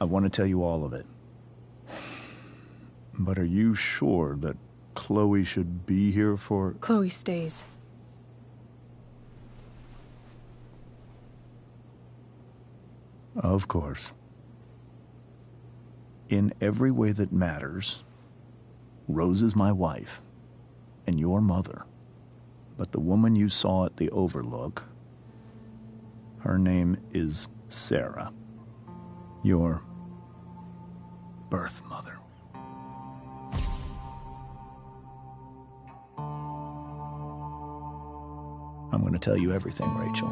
I want to tell you all of it. But are you sure that Chloe should be here for... Chloe stays. Of course. In every way that matters, Rose is my wife and your mother. But the woman you saw at the Overlook, her name is Sarah, your birth mother. I'm going to tell you everything, Rachel.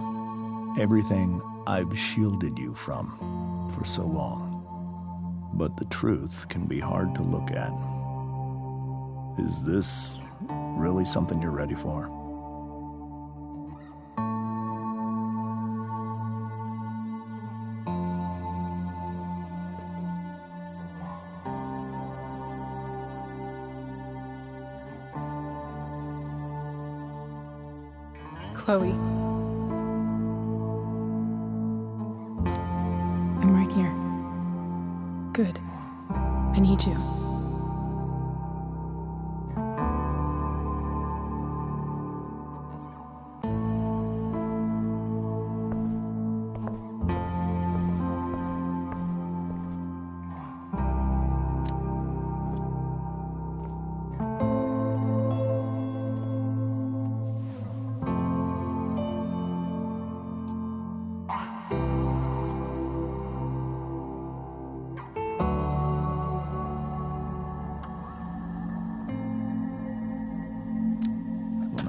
Everything I've shielded you from for so long. But the truth can be hard to look at. Is this really something you're ready for? Chloe. I'm right here. Good. I need you.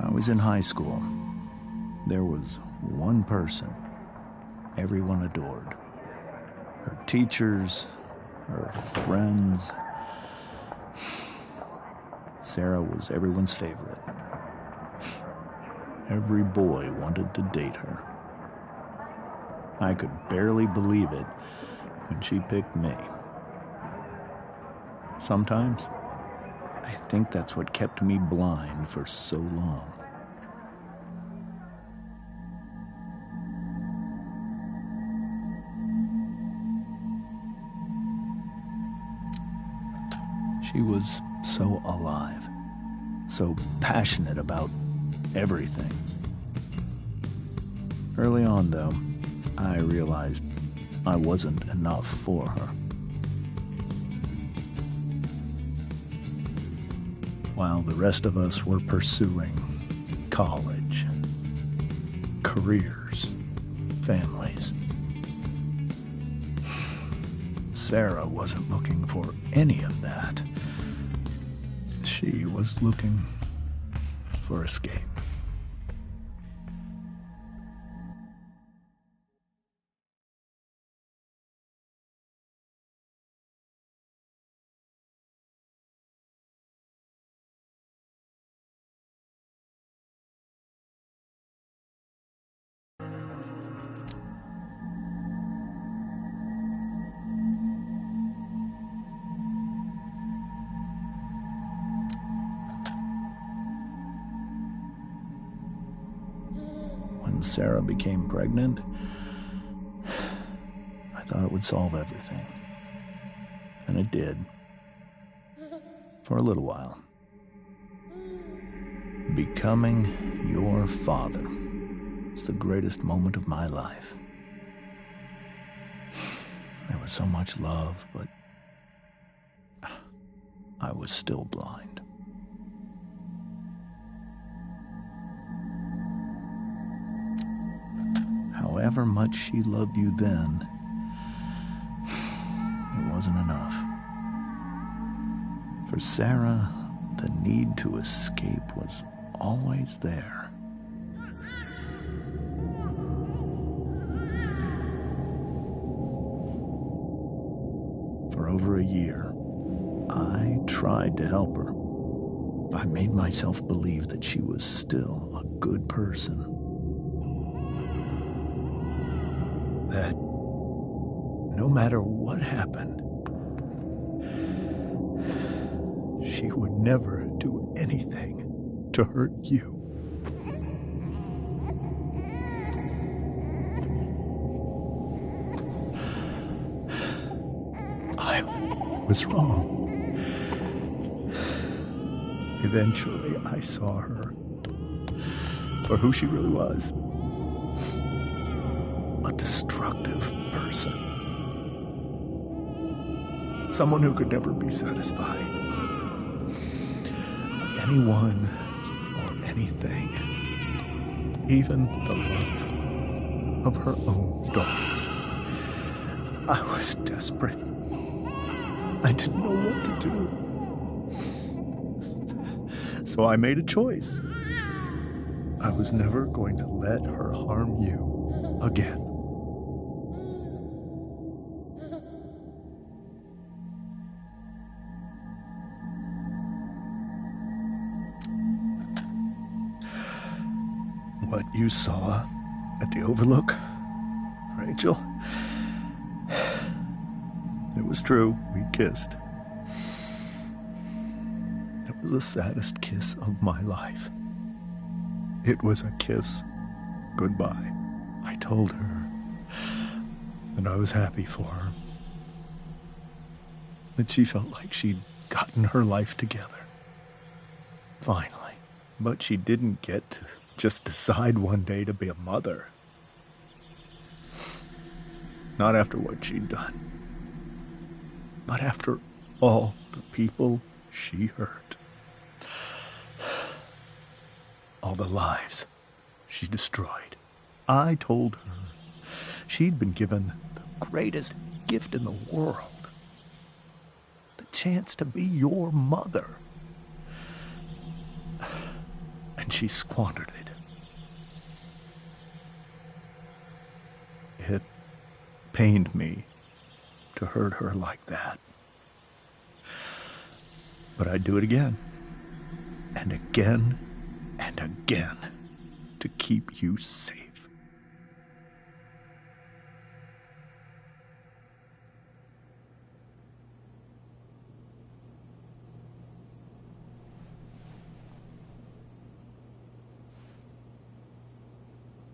I was in high school. There was one person everyone adored. Her teachers, her friends. Sarah was everyone's favorite. Every boy wanted to date her. I could barely believe it when she picked me. Sometimes, I think that's what kept me blind for so long. She was so alive, so passionate about everything. Early on, though, I realized I wasn't enough for her. While the rest of us were pursuing college, careers, families, Sarah wasn't looking for any of that. She was looking for escape. When Sarah became pregnant, I thought it would solve everything. And it did. For a little while. Becoming your father was the greatest moment of my life. There was so much love, but I was still blind. However much she loved you then, it wasn't enough. For Sarah, the need to escape was always there. For over a year, I tried to help her. I made myself believe that she was still a good person. That no matter what happened, she would never do anything to hurt you. was wrong. Eventually, I saw her for who she really was. A destructive person. Someone who could never be satisfied. Anyone or anything. Even the love of her own daughter. I was desperate. I didn't know what to do. So I made a choice. I was never going to let her harm you again. What you saw at the Overlook, Rachel, it was true. We kissed. It was the saddest kiss of my life. It was a kiss goodbye. I told her that I was happy for her. That she felt like she'd gotten her life together. Finally. But she didn't get to just decide one day to be a mother. Not after what she'd done. Not after all the people she hurt. All the lives she destroyed. I told her she'd been given the greatest gift in the world. The chance to be your mother. And she squandered it. It pained me to hurt her like that. But I'd do it again. And again. And again. To keep you safe.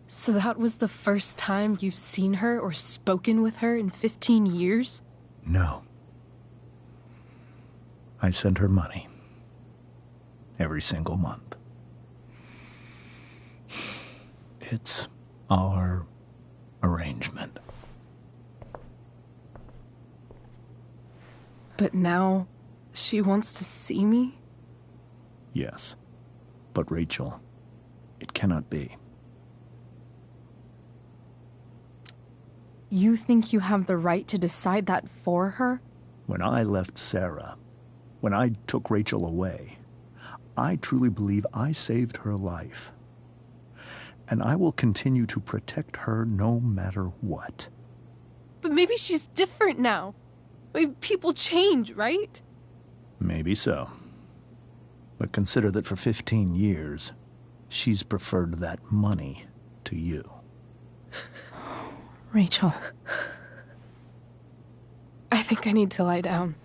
So that was the first time you've seen her or spoken with her in 15 years? No. I sent her money. Every single month. It's our arrangement. But now, she wants to see me? Yes. But Rachel, it cannot be. You think you have the right to decide that for her? When I left Sarah, when I took Rachel away, I truly believe I saved her life. And I will continue to protect her no matter what. But maybe she's different now. People change, right? Maybe so. But consider that for 15 years, she's preferred that money to you. Rachel. I think I need to lie down.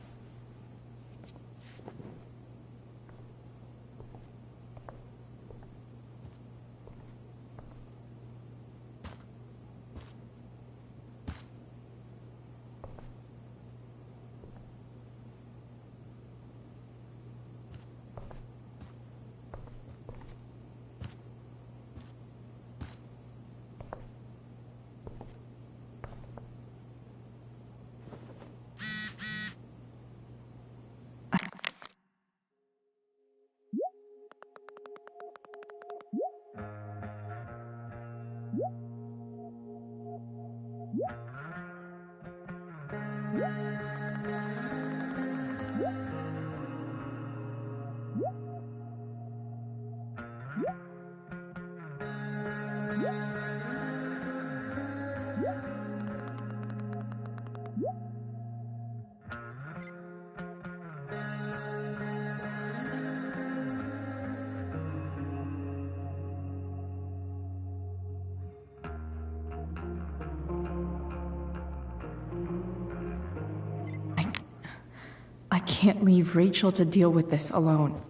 I can't leave Rachel to deal with this alone.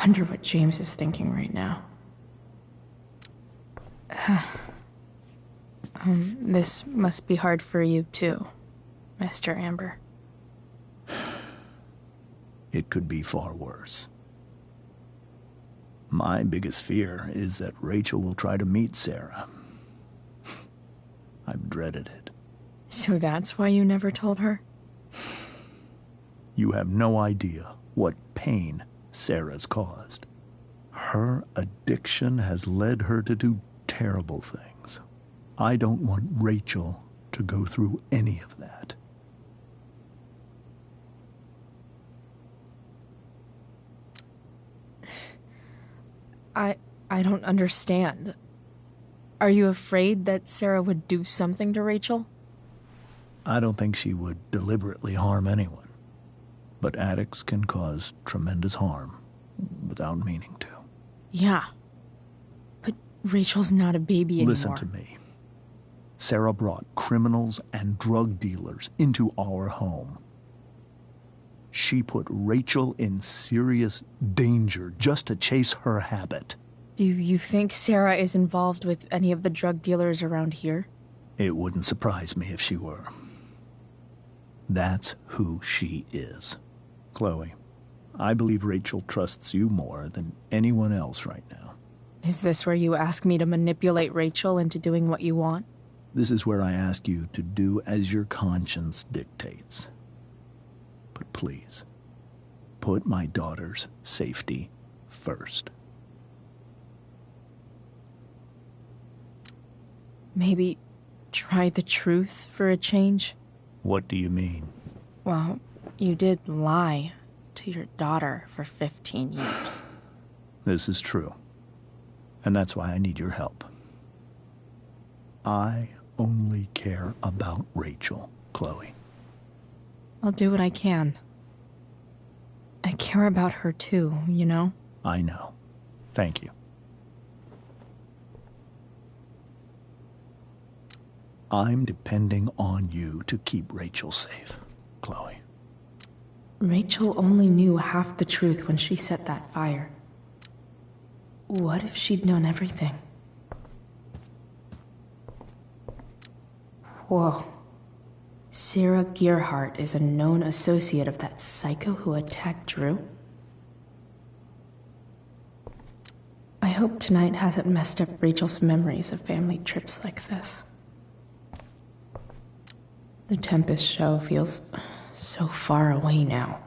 wonder what James is thinking right now. This must be hard for you too, Mr. Amber. It could be far worse. My biggest fear is that Rachel will try to meet Sarah. I've dreaded it. So that's why you never told her? You have no idea what pain Sarah's caused. Her addiction has led her to do terrible things. I don't want Rachel to go through any of that. I don't understand. Are you afraid that Sarah would do something to Rachel? I don't think she would deliberately harm anyone. But addicts can cause tremendous harm without meaning to. Yeah. But Rachel's not a baby anymore. Listen to me. Sarah brought criminals and drug dealers into our home. She put Rachel in serious danger just to chase her habit. Do you think Sarah is involved with any of the drug dealers around here? It wouldn't surprise me if she were. That's who she is. Chloe, I believe Rachel trusts you more than anyone else right now. Is this where you ask me to manipulate Rachel into doing what you want? This is where I ask you to do as your conscience dictates. But please, put my daughter's safety first. Maybe try the truth for a change? What do you mean? Well, you did lie to your daughter for 15 years. This is true. And that's why I need your help. I only care about Rachel, Chloe. I'll do what I can. I care about her too, you know? I know. Thank you. I'm depending on you to keep Rachel safe, Chloe. Rachel only knew half the truth when she set that fire. What if she'd known everything? Whoa. Sarah Gearhart is a known associate of that psycho who attacked Drew? I hope tonight hasn't messed up Rachel's memories of family trips like this. The Tempest show feels so far away now.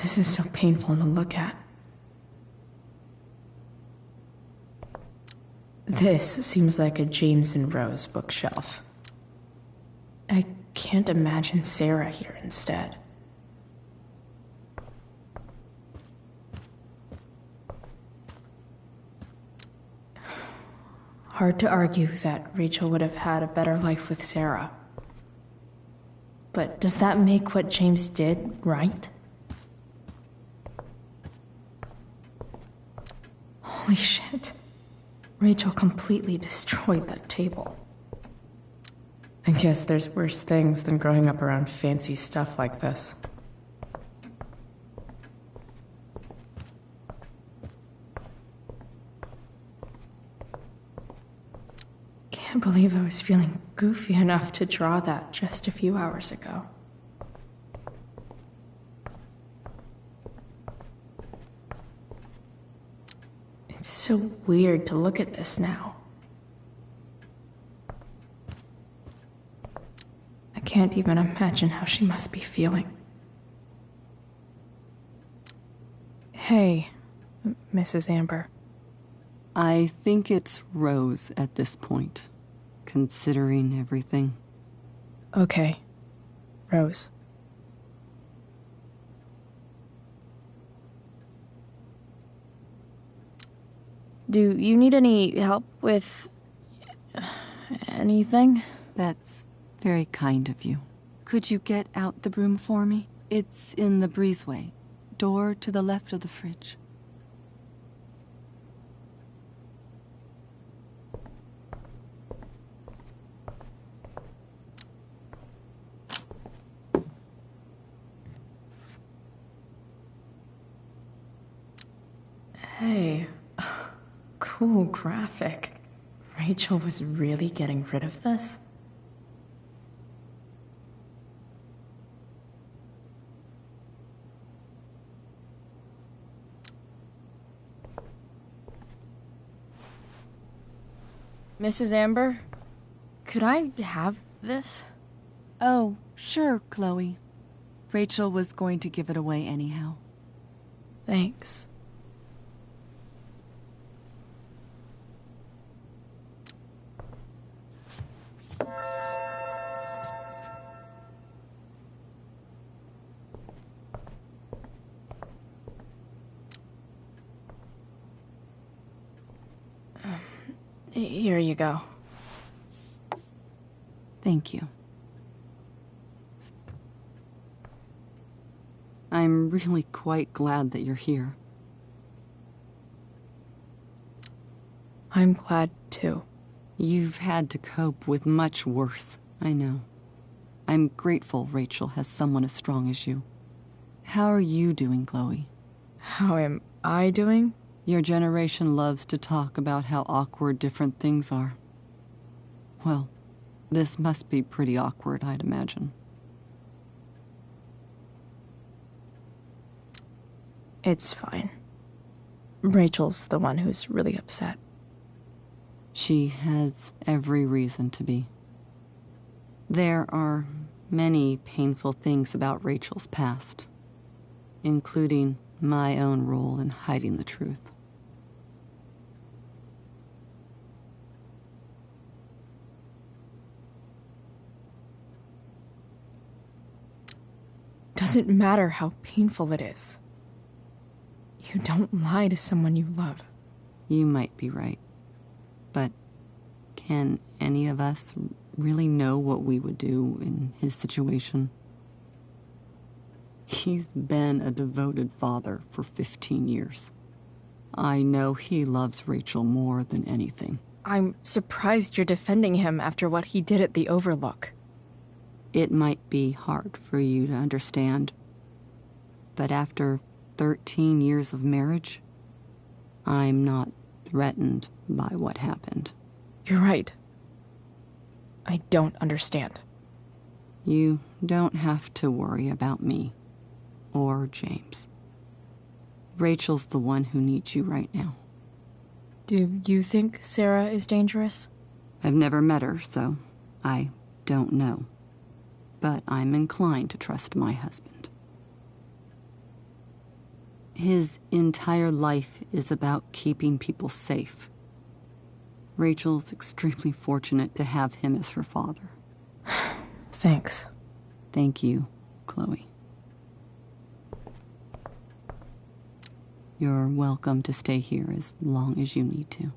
This is so painful to look at. This seems like a James and Rose bookshelf. I can't imagine Sarah here instead. Hard to argue that Rachel would have had a better life with Sarah. But does that make what James did right? Holy shit. Rachel completely destroyed that table. I guess there's worse things than growing up around fancy stuff like this. Can't believe I was feeling goofy enough to draw that just a few hours ago. It's so weird to look at this now. I can't even imagine how she must be feeling. Hey, Mrs. Amber. I think it's Rose at this point, considering everything. Okay, Rose. Do you need any help with anything? That's very kind of you. Could you get out the broom for me? It's in the breezeway, door to the left of the fridge. Hey, cool graphic. Rachel was really getting rid of this? Mrs. Amber, could I have this? Oh, sure, Chloe. Rachel was going to give it away anyhow. Thanks. Here you go. Thank you. I'm really quite glad that you're here. I'm glad too. You've had to cope with much worse, I know. I'm grateful Rachel has someone as strong as you. How are you doing, Chloe? How am I doing? Your generation loves to talk about how awkward different things are. Well, this must be pretty awkward, I'd imagine. It's fine. Rachel's the one who's really upset. She has every reason to be. There are many painful things about Rachel's past, including my own role in hiding the truth. Doesn't matter how painful it is. You don't lie to someone you love. You might be right. But can any of us really know what we would do in his situation? He's been a devoted father for 15 years. I know he loves Rachel more than anything. I'm surprised you're defending him after what he did at the Overlook. It might be hard for you to understand, but after 13 years of marriage, I'm not threatened by what happened. You're right. I don't understand. You don't have to worry about me or James. Rachel's the one who needs you right now. Do you think Sarah is dangerous? I've never met her, so I don't know. But I'm inclined to trust my husband. His entire life is about keeping people safe. Rachel's extremely fortunate to have him as her father. Thanks. Thank you, Chloe. You're welcome to stay here as long as you need to.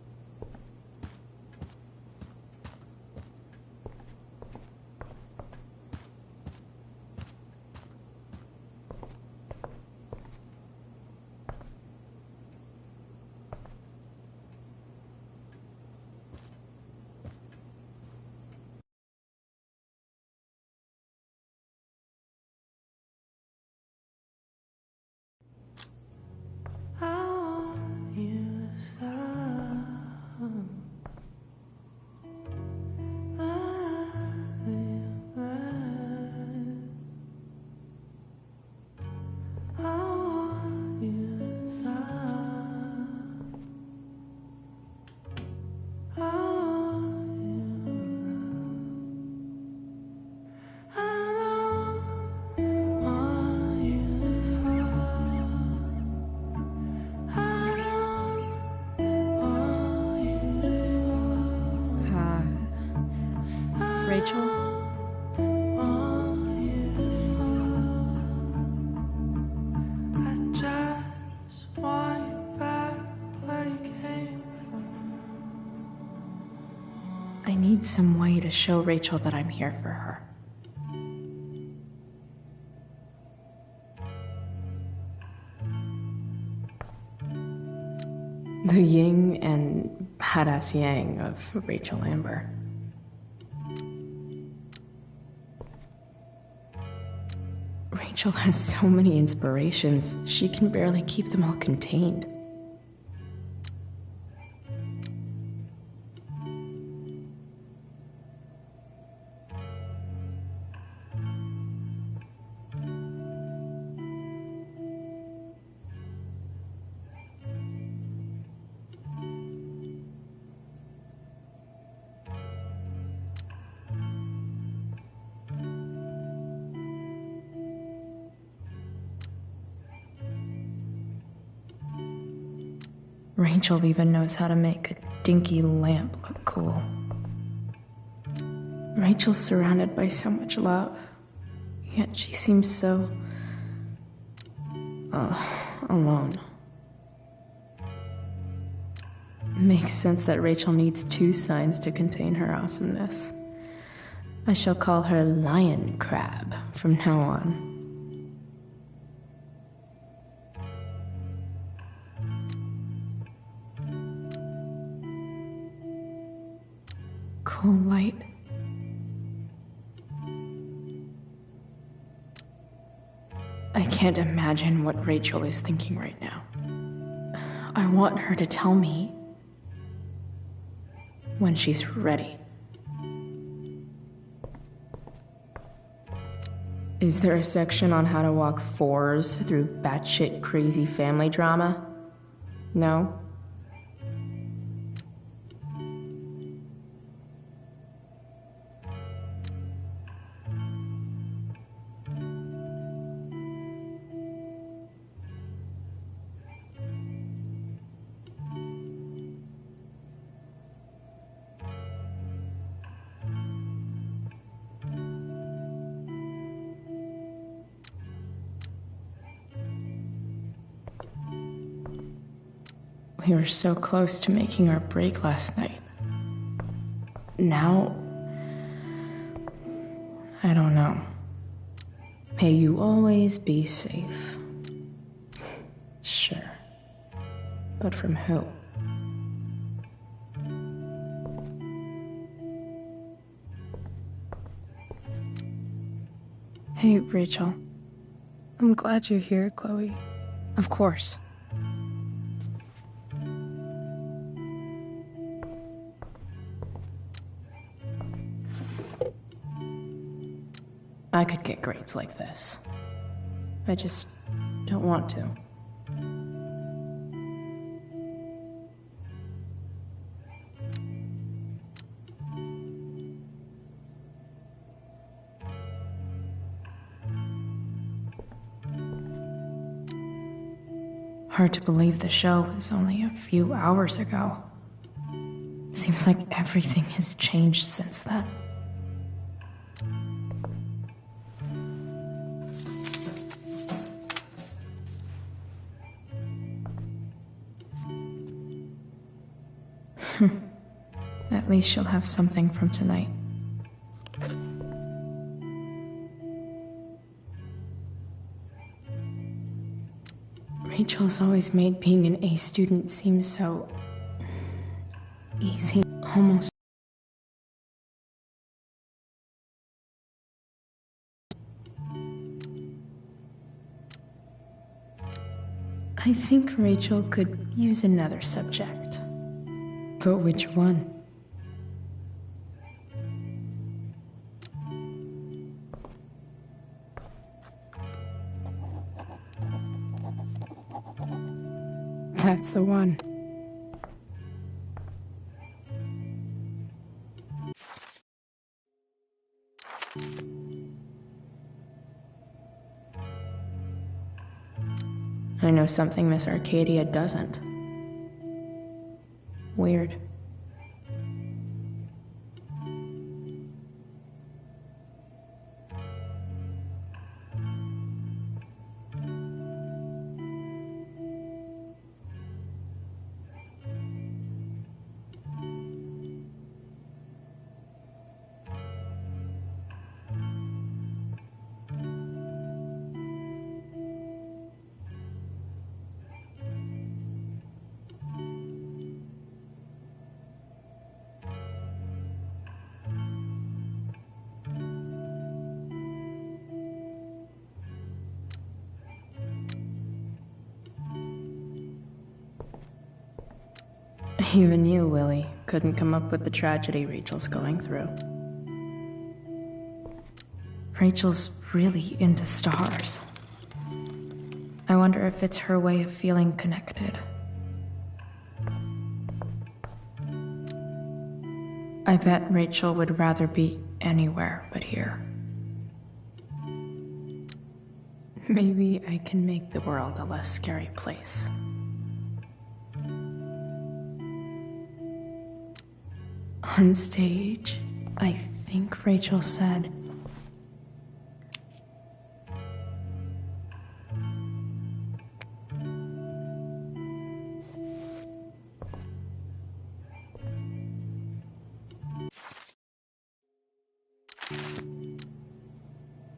Rachel? I need some way to show Rachel that I'm here for her. The yin and badass yang of Rachel Amber. Rachel has so many inspirations, she can barely keep them all contained. Rachel even knows how to make a dinky lamp look cool. Rachel's surrounded by so much love, yet she seems so... alone. Makes sense that Rachel needs 2 signs to contain her awesomeness. I shall call her Lion Crab from now on. Cool light. I can't imagine what Rachel is thinking right now. I want her to tell me when she's ready. Is there a section on how to walk 4s through batshit crazy family drama? No? We were so close to making our break last night. Now, I don't know. May you always be safe. Sure. But from who? Hey, Rachel. I'm glad you're here, Chloe. Of course. I could get grades like this. I just don't want to. Hard to believe the show was only a few hours ago. Seems like everything has changed since then. At least she'll have something from tonight. Rachel's always made being an A student seem so... easy, almost... I think Rachel could use another subject. But which one? That's the one. I know something Miss Arcadia doesn't. Weird. Even you, Willie, couldn't come up with the tragedy Rachel's going through. Rachel's really into stars. I wonder if it's her way of feeling connected. I bet Rachel would rather be anywhere but here. Maybe I can make the world a less scary place. On stage, I think Rachel said,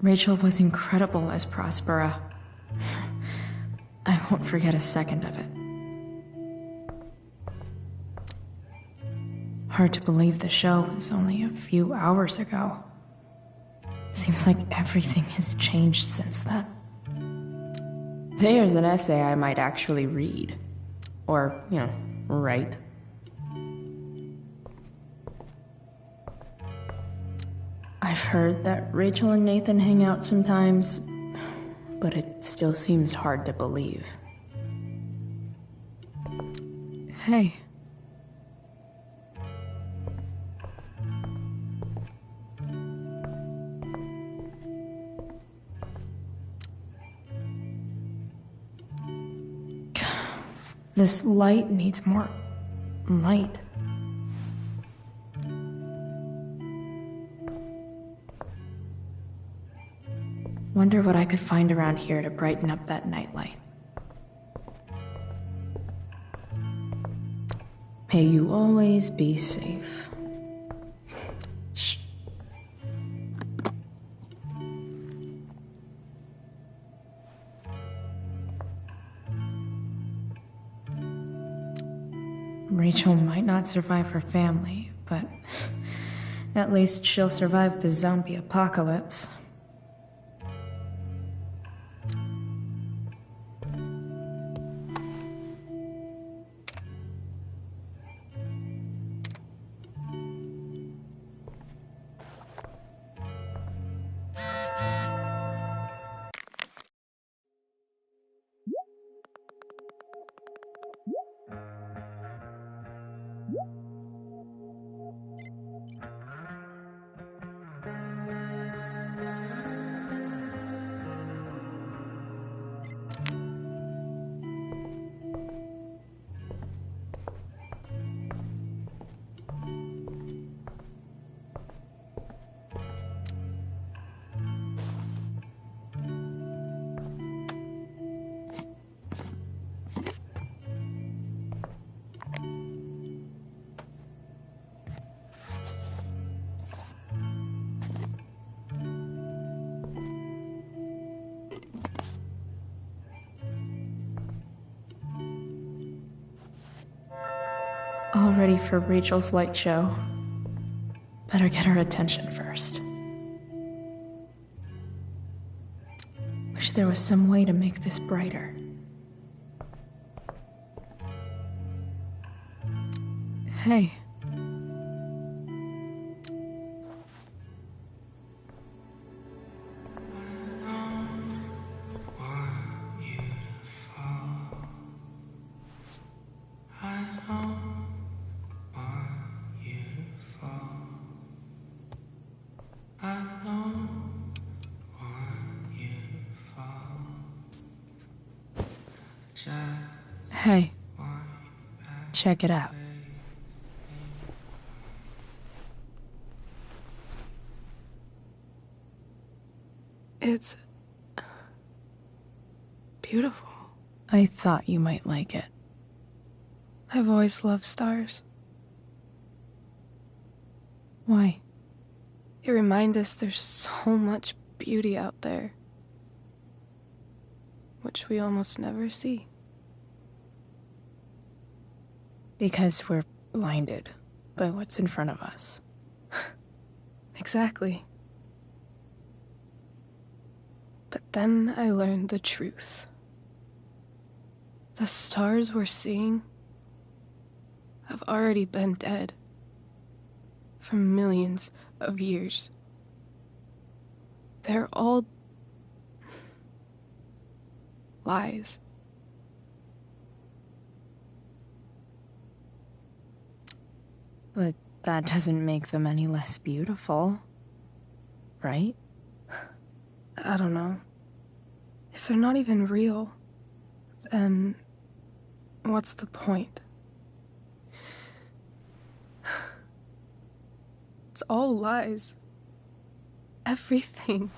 Rachel was incredible as Prospera. I won't forget a second of it. Hard to believe the show was only a few hours ago. Seems like everything has changed since then. There's an essay I might actually read. Or, write. I've heard that Rachel and Nathan hang out sometimes, but it still seems hard to believe. Hey. This light needs more light. Wonder what I could find around here to brighten up that nightlight. May you always be safe. Shh. Rachel might not survive her family, but at least she'll survive the zombie apocalypse. All ready for Rachel's light show. Better get her attention first. Wish there was some way to make this brighter. Hey. Hey. Check it out. It's beautiful. I thought you might like it. I've always loved stars. Why? They remind us there's so much beauty out there, which we almost never see. Because we're blinded by what's in front of us. Exactly. But then I learned the truth. The stars we're seeing have already been dead for millions of years. They're all lies. But that doesn't make them any less beautiful, right? I don't know. If they're not even real, then what's the point? all lies. Everything.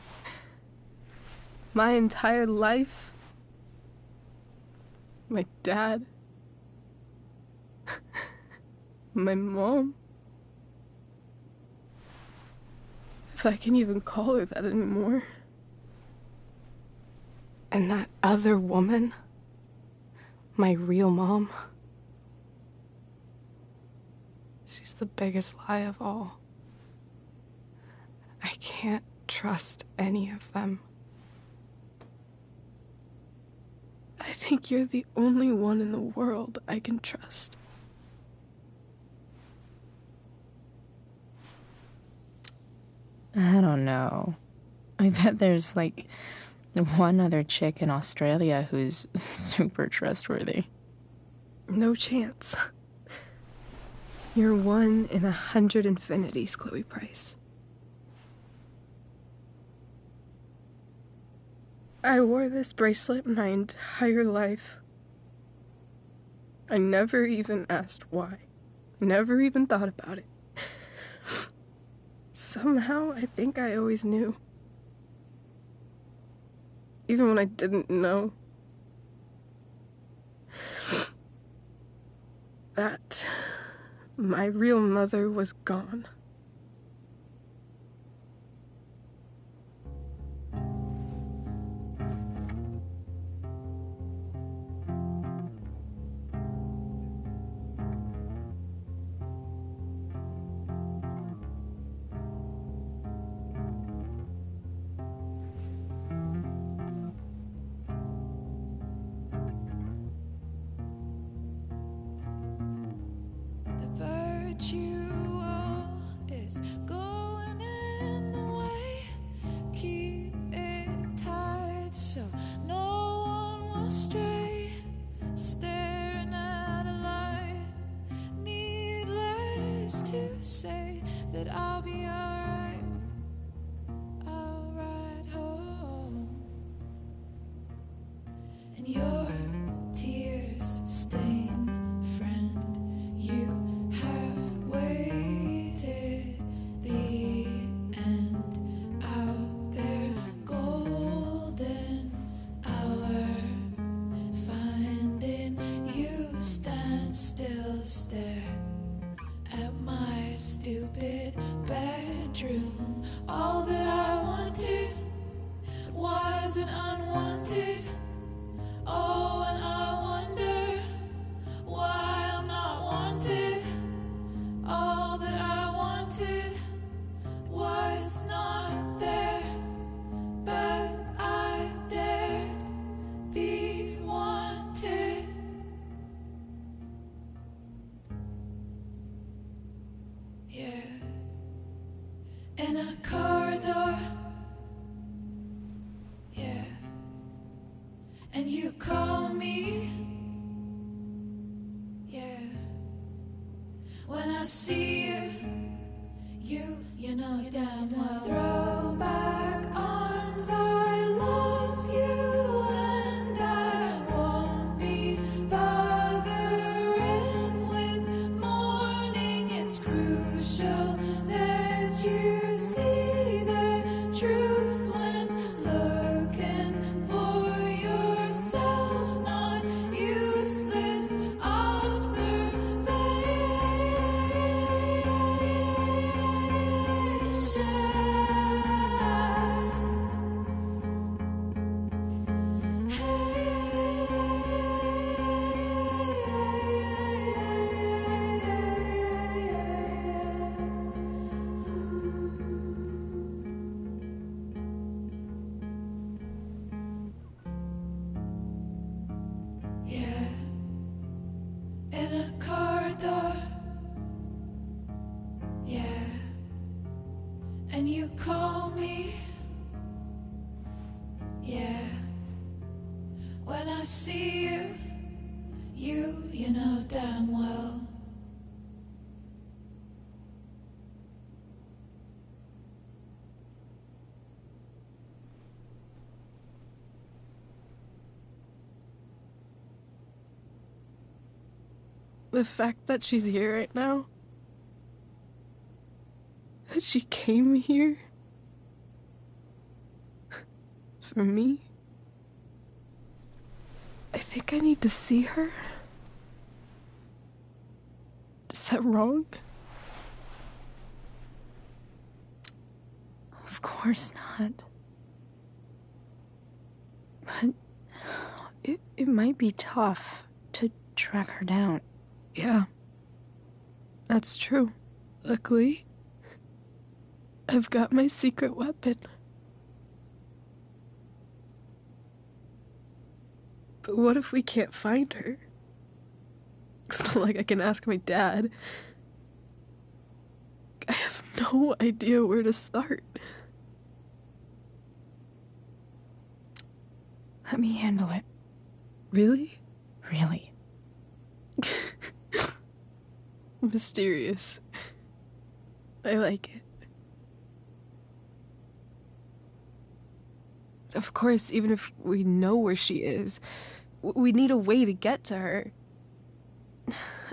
My entire life. My dad. My mom. If I can even call her that anymore. And that other woman. My real mom. She's the biggest lie of all. I can't trust any of them. I think you're the only one in the world I can trust. I don't know. I bet there's like one other chick in Australia who's super trustworthy. No chance. You're 1 in 100 infinities, Chloe Price. I wore this bracelet my entire life. I never even asked why. Never even thought about it. Somehow, I think I always knew. Even when I didn't know. That my real mother was gone. Is going in the way. Keep it tight so no one will stray. Staring at a light. Needless to say that I'll be alright. I'll ride home. And your tears stain friend. You have waited the end out there, golden hour. Finding you stand still, stare at my stupid bedroom. All that I wanted wasn't unwanted. Oh, and I wonder why I'm not wanted. All that I wanted was not there, but I dared be wanted. Yeah, in a corridor. Yeah, and you call me. Yeah. When I see you, you know damn well. Throw back arms, I love you, and I won't be bothering with mourning. It's crucial that you see the truth when looking for yourself, not useless observation. Yeah, in a corridor. Yeah, and you call me. Yeah, when I see you know damn well. The fact that she's here right now, that she came here for me. I think I need to see her. Is that wrong? Of course not. But it might be tough to track her down. Yeah, that's true. Luckily, I've got my secret weapon. But what if we can't find her? It's not like I can ask my dad. I have no idea where to start. Let me handle it. Really? Really. Mysterious. I like it. Of course, even if we know where she is, we need a way to get to her.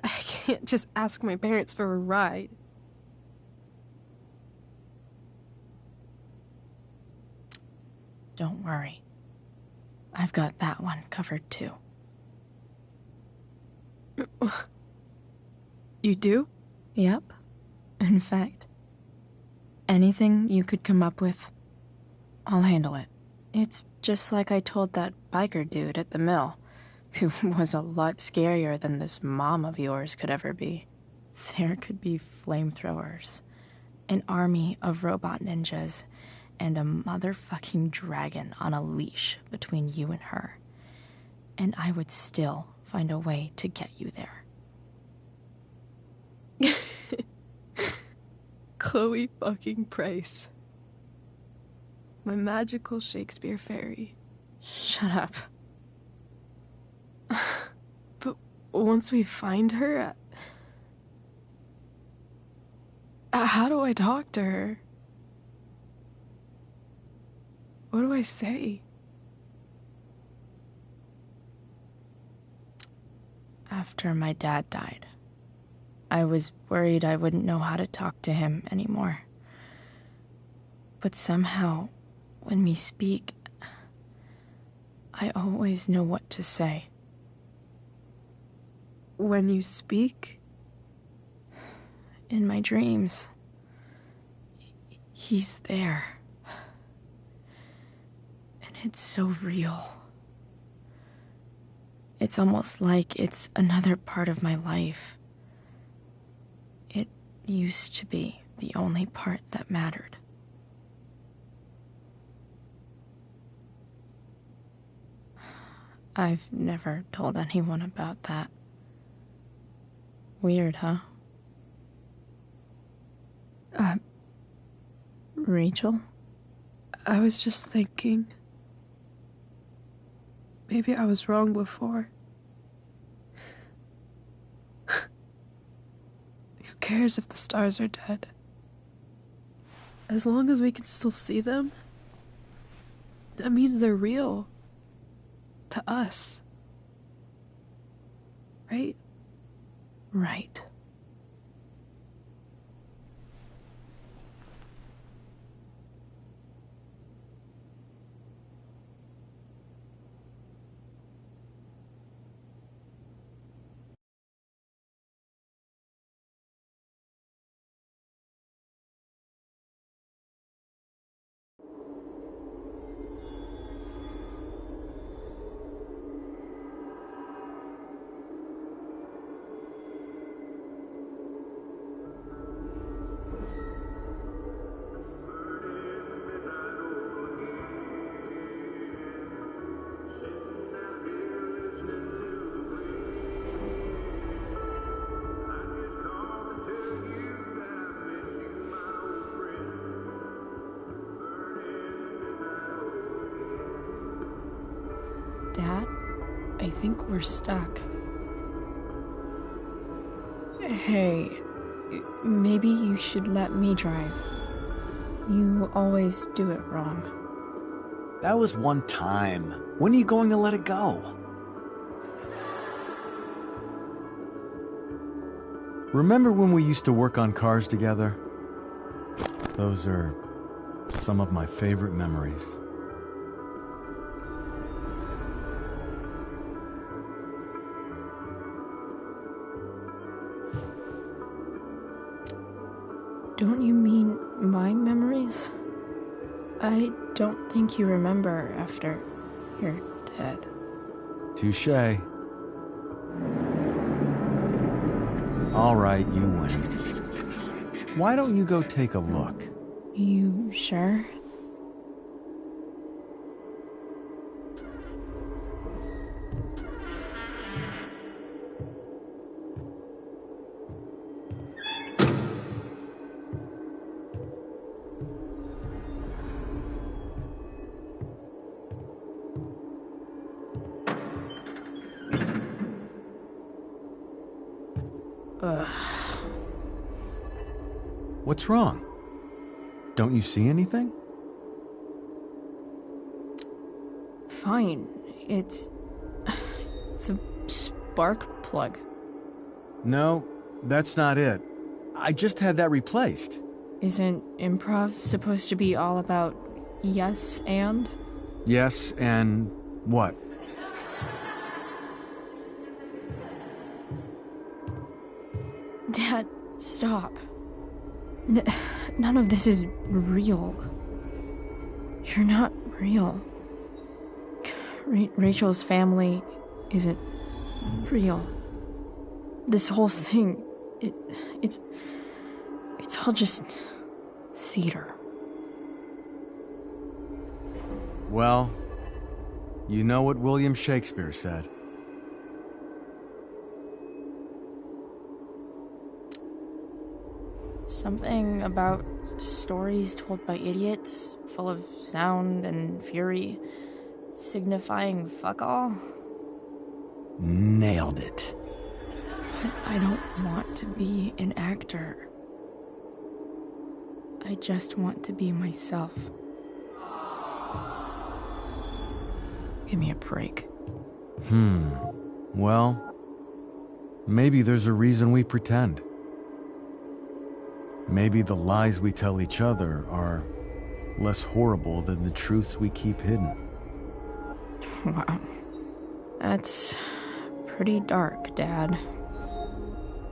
I can't just ask my parents for a ride. Don't worry. I've got that one covered too. You do? Yep. In fact, anything you could come up with, I'll handle it. It's just like I told that biker dude at the mill, who was a lot scarier than this mom of yours could ever be. There could be flamethrowers, an army of robot ninjas, and a motherfucking dragon on a leash between you and her. And I would still find a way to get you there. Chloe fucking Price. My magical Shakespeare fairy. Shut up. But once we find her, how do I talk to her? What do I say? After my dad died, I was worried I wouldn't know how to talk to him anymore. But somehow, when we speak, I always know what to say. When you speak? In my dreams, he's there. And it's so real. It's almost like it's another part of my life. It used to be the only part that mattered. I've never told anyone about that. Weird, huh? Rachel? I was just thinking. Maybe I was wrong before. Who cares if the stars are dead? As long as we can still see them, that means they're real. To us. Right? Right. Dad, I think we're stuck. Hey, maybe you should let me drive. You always do it wrong. That was one time. When are you going to let it go? Remember when we used to work on cars together? Those are some of my favorite memories. Don't you mean my memories? I don't think you remember after you're dead. Touché. All right, you win. Why don't you go take a look? You sure? Ugh. What's wrong? Don't you see anything? Fine. It's the spark plug. No, that's not it. I just had that replaced. Isn't improv supposed to be all about yes and? Yes, and what? Dad, stop. None of this is real. You're not real. Rachel's family isn't real. This whole thing, it's all just theater. Well, you know what William Shakespeare said. Something about stories told by idiots, full of sound and fury, signifying fuck all. Nailed it. But I don't want to be an actor. I just want to be myself. Give me a break. Well, maybe there's a reason we pretend. Maybe the lies we tell each other are less horrible than the truths we keep hidden. Wow. That's pretty dark, Dad.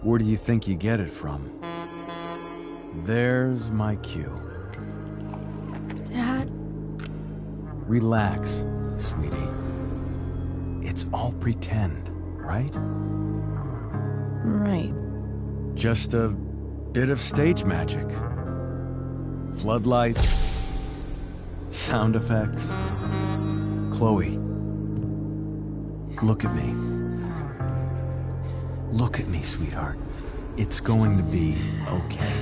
Where do you think you get it from? There's my cue. Dad? Relax, sweetie. It's all pretend, right? Right. Just a bit of stage magic. Floodlights, sound effects. Chloe, look at me. Look at me, sweetheart. It's going to be okay.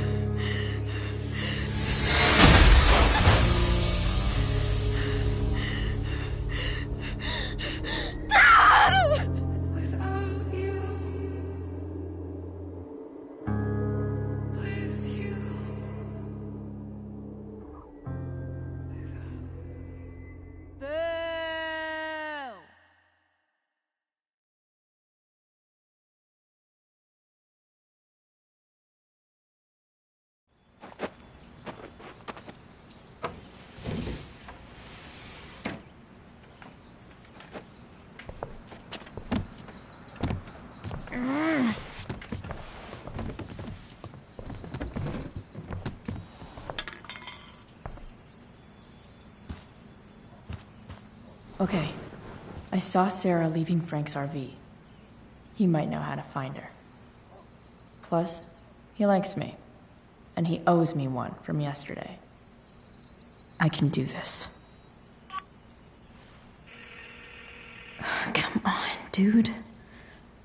Without you, with you, Boo! Okay. I saw Sarah leaving Frank's RV. He might know how to find her. Plus, he likes me. And he owes me one from yesterday. I can do this. Come on, dude.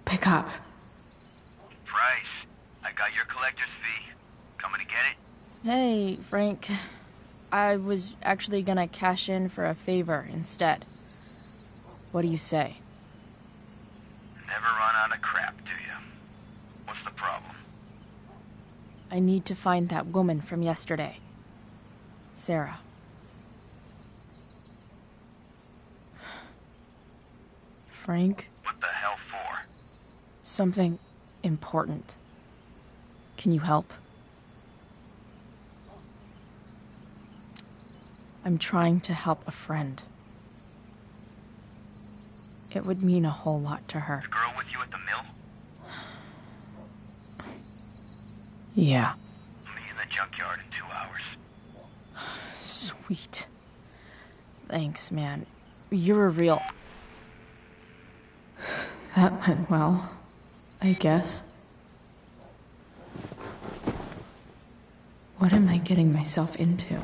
Pick up. Price, I got your collector's fee. Coming to get it? Hey, Frank. I was actually gonna cash in for a favor instead. What do you say? Never run out of crap, do you? What's the problem? I need to find that woman from yesterday. Sarah. Frank? What the hell for? Something important. Can you help? I'm trying to help a friend. It would mean a whole lot to her. The girl with you at the mill? Yeah. I'll meet you in the junkyard in 2 hours. Sweet. Thanks, man. You're a real... That went well, I guess. What am I getting myself into?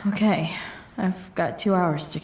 Okay, I've got 2 hours to...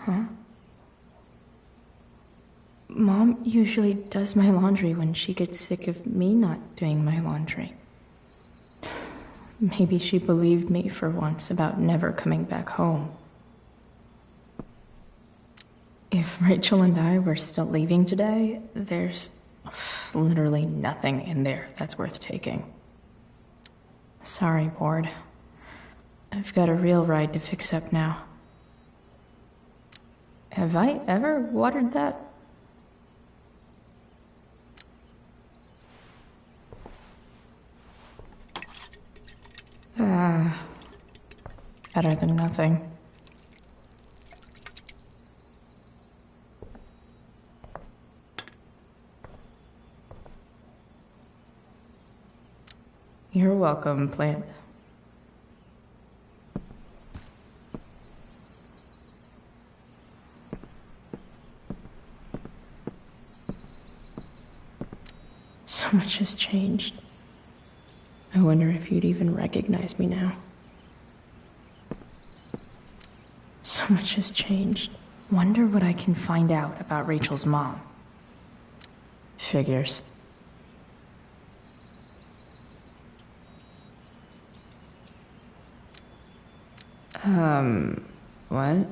Huh? Mom usually does my laundry when she gets sick of me not doing my laundry. Maybe she believed me for once about never coming back home. If Rachel and I were still leaving today, there's literally nothing in there that's worth taking. Sorry, board. I've got a real ride to fix up now. Have I ever watered that? Better than nothing. You're welcome, plant. So much has changed. I wonder if you'd even recognize me now. So much has changed. Wonder what I can find out about Rachel's mom. Figures. What?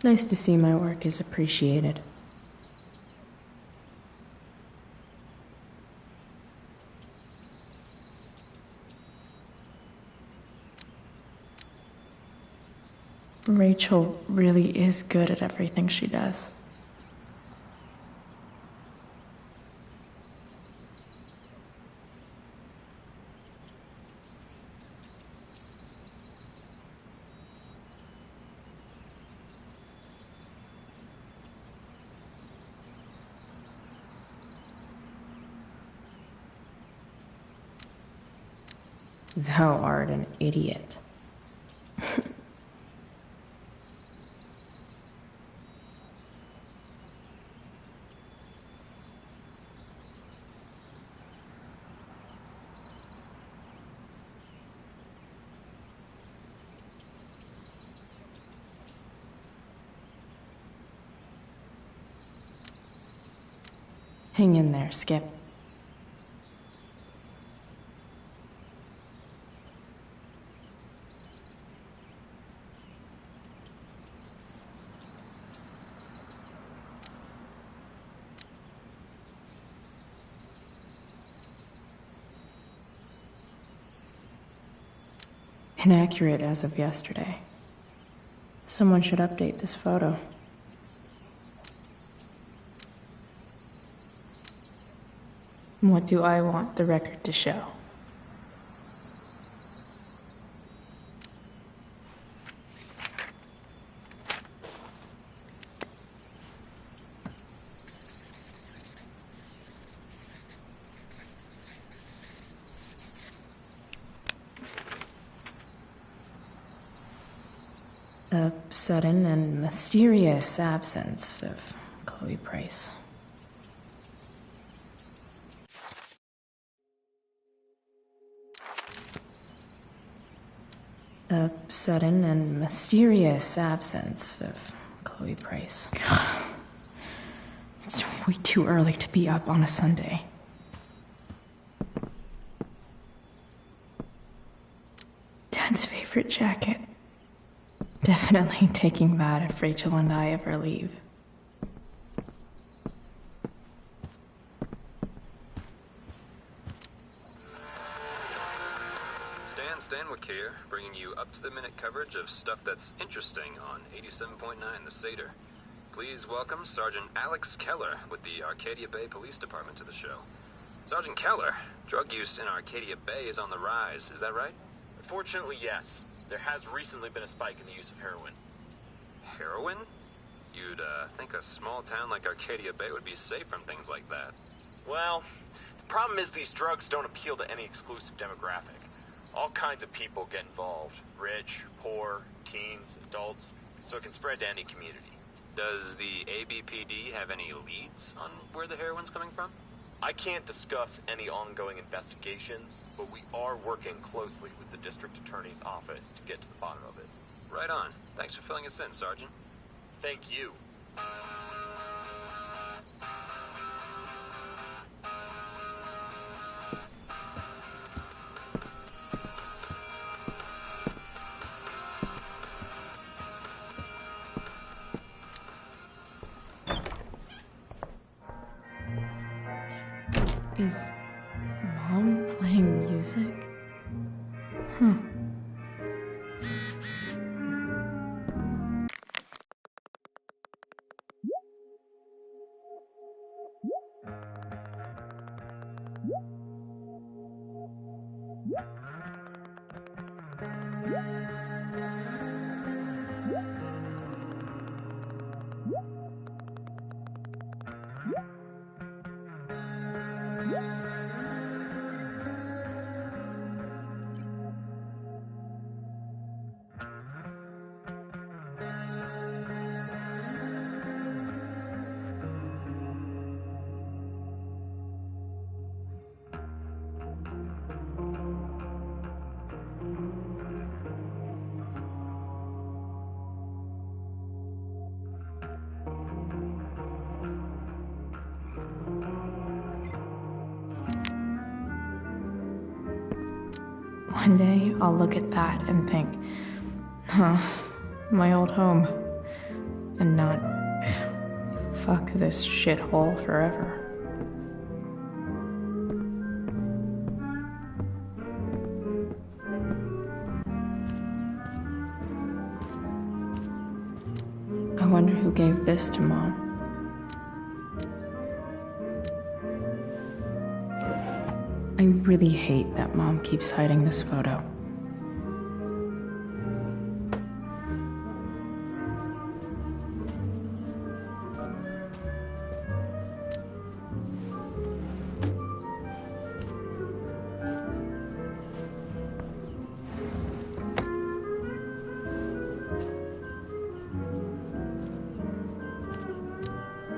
Nice to see my work is appreciated. Rachel really is good at everything she does. Thou art an idiot. Hang in there, Skip. inaccurate as of yesterday. Someone should update this photo. What do I want the record to show? The sudden and mysterious absence of Chloe Price. The sudden and mysterious absence of Chloe Price. God, it's way too early to be up on a Sunday. Dad's favorite jacket. Definitely taking that if Rachel and I ever leave. Stan Stanwyck here, bringing you up-to-the-minute coverage of stuff that's interesting on 87.9 The Satyr. Please welcome Sergeant Alex Keller with the Arcadia Bay Police Department to the show. Sergeant Keller, drug use in Arcadia Bay is on the rise, is that right? Unfortunately, yes. There has recently been a spike in the use of heroin. Heroin? You'd think a small town like Arcadia Bay would be safe from things like that. Well, the problem is these drugs don't appeal to any exclusive demographic. All kinds of people get involved. Rich, poor, teens, adults, so it can spread to any community. Does the ABPD have any leads on where the heroin's coming from? I can't discuss any ongoing investigations, but we are working closely with the district attorney's office to get to the bottom of it. Right on. Thanks for filling us in, Sergeant. Thank you. Is Mom playing music? Huh. One day, I'll look at that and think, huh, my old home. And not, fuck this shithole forever. I wonder who gave this to Mom. I really hate that Mom keeps hiding this photo.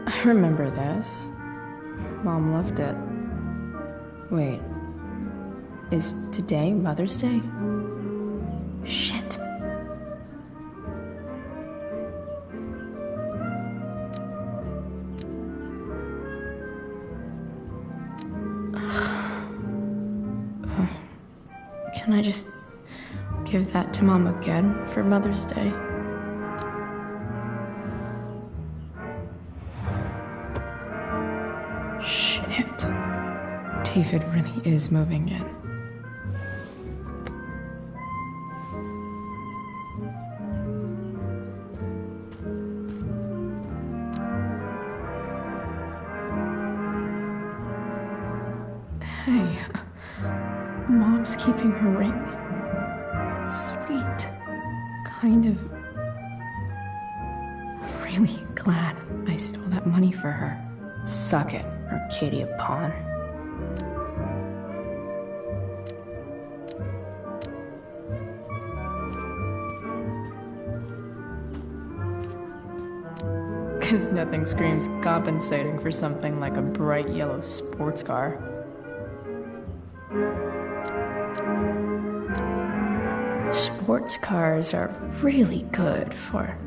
I remember this. Mom loved it. Wait. Is today Mother's Day? Shit. Can I just give that to Mom again for Mother's Day? Shit. David really is moving in. Mom's keeping her ring. Sweet. Kind of really glad I stole that money for her. Suck it, Arcadia Pawn. Because nothing screams compensating for something like a bright yellow sports car. Sports cars are really good for...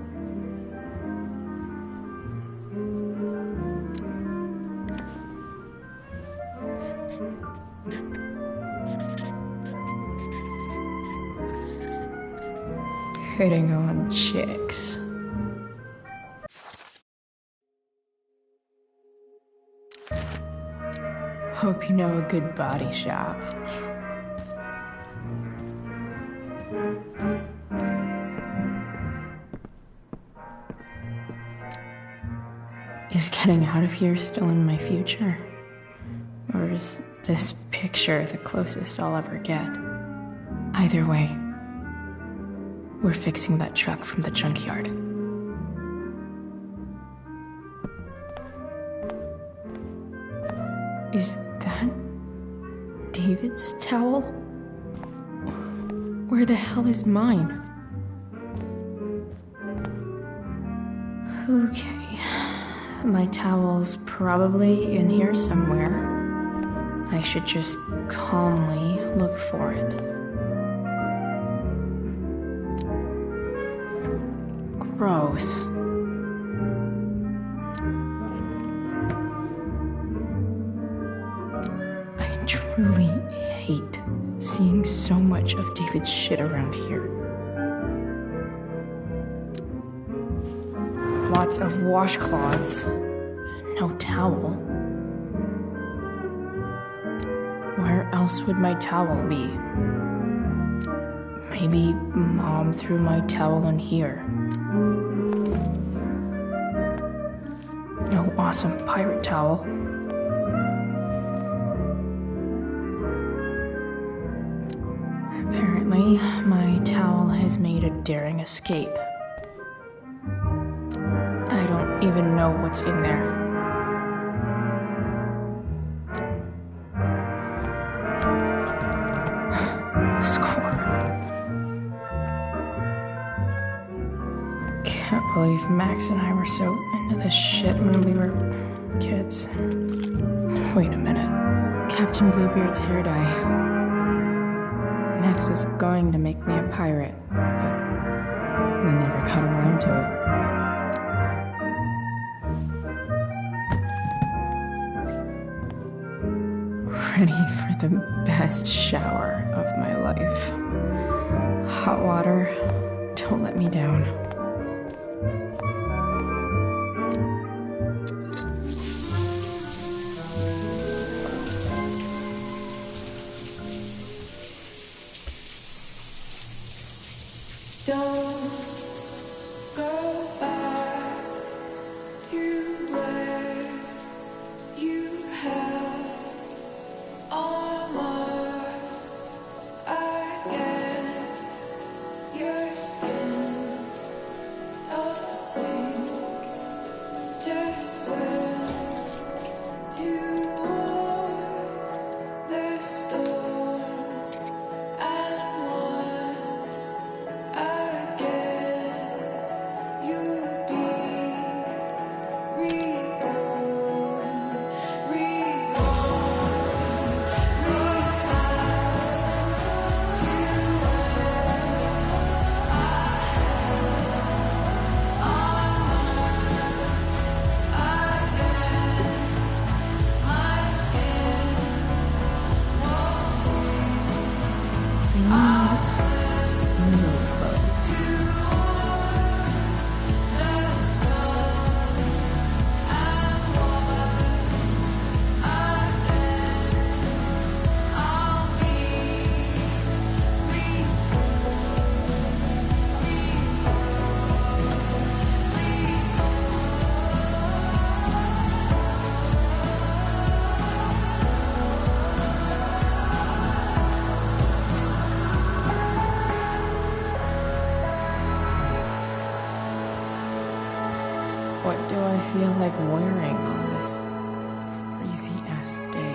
hitting on chicks. Hope you know a good body shop. Is getting out of here still in my future? Or is this picture the closest I'll ever get? Either way, we're fixing that truck from the junkyard. Is that David's towel? Where the hell is mine? Okay, my towel's probably in here somewhere. I should just calmly look for it. Gross. I truly hate seeing so much of David's shit around here. Lots of washcloths. No towel. Where else would my towel be? Maybe Mom threw my towel in here. No awesome pirate towel. Apparently, my towel has made a daring escape. I don't even know what's in there. Score. Can't believe Max and I were so into this shit when we were kids. Wait a minute. Captain Bluebeard's hair dye. Max was going to make me a pirate, but we never got around to it. Ready for the best shower of my life. Hot water, don't let me down. Don't go back to where you had armor against your skin. What do I feel like wearing on this crazy-ass day?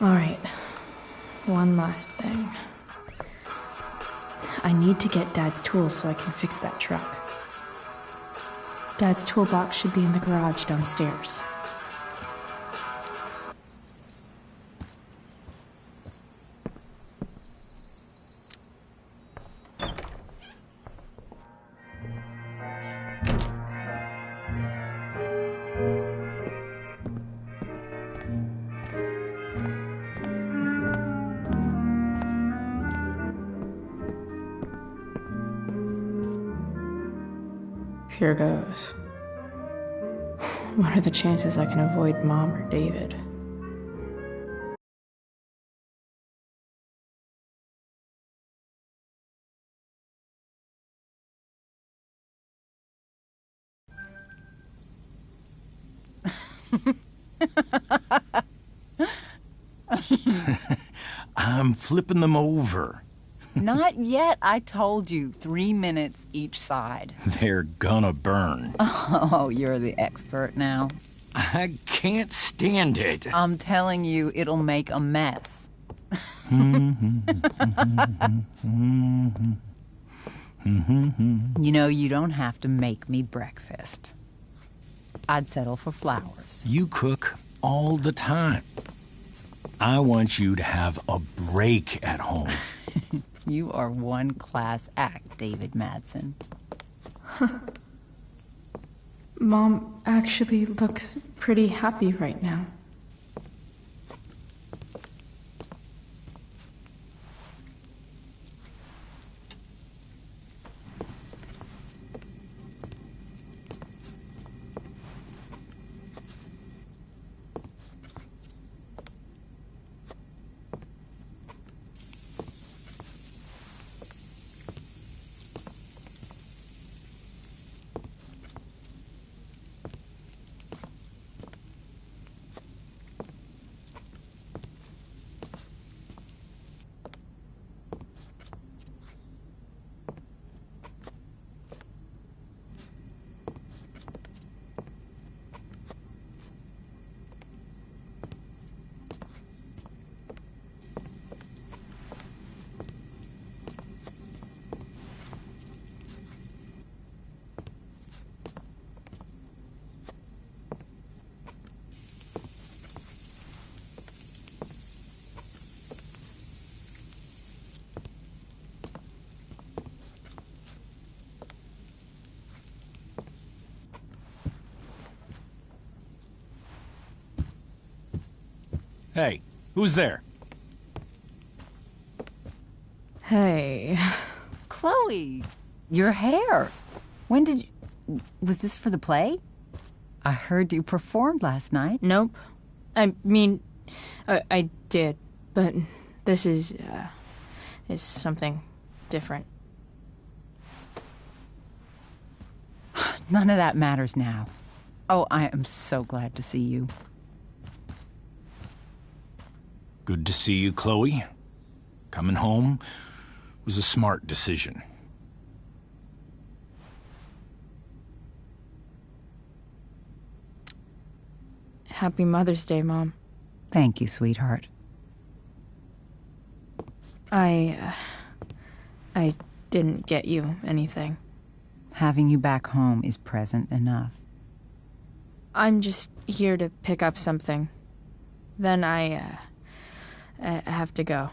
Alright, one last thing. I need to get Dad's tools so I can fix that truck. Dad's toolbox should be in the garage downstairs. Here goes. What are the chances I can avoid Mom or David? I'm flipping them over. Not yet. I told you, 3 minutes each side. They're gonna burn. Oh, you're the expert now. I can't stand it. I'm telling you, it'll make a mess. You know, you don't have to make me breakfast. I'd settle for flowers. You cook all the time. I want you to have a break at home. You are one class act, David Madsen. Mom actually looks pretty happy right now. Hey, who's there? Hey. Chloe, your hair. When did you... Was this for the play? I heard you performed last night. Nope. I mean, I did, but this is something different. None of that matters now. Oh, I am so glad to see you. Good to see you, Chloe. Coming home was a smart decision. Happy Mother's Day, Mom. Thank you, sweetheart. I didn't get you anything. Having you back home is present enough. I'm just here to pick up something. Then I have to go.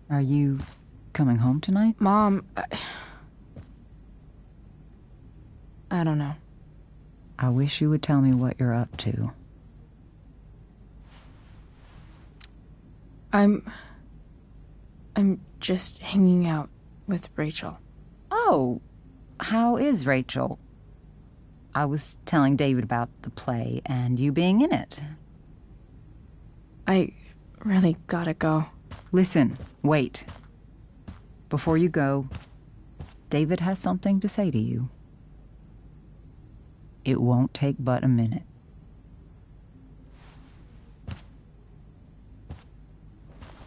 Are you coming home tonight? Mom, I don't know. I wish you would tell me what you're up to. I'm just hanging out with Rachel. Oh, how is Rachel? I was telling David about the play and you being in it. I really gotta go. Listen, wait. Before you go, David has something to say to you. It won't take but a minute.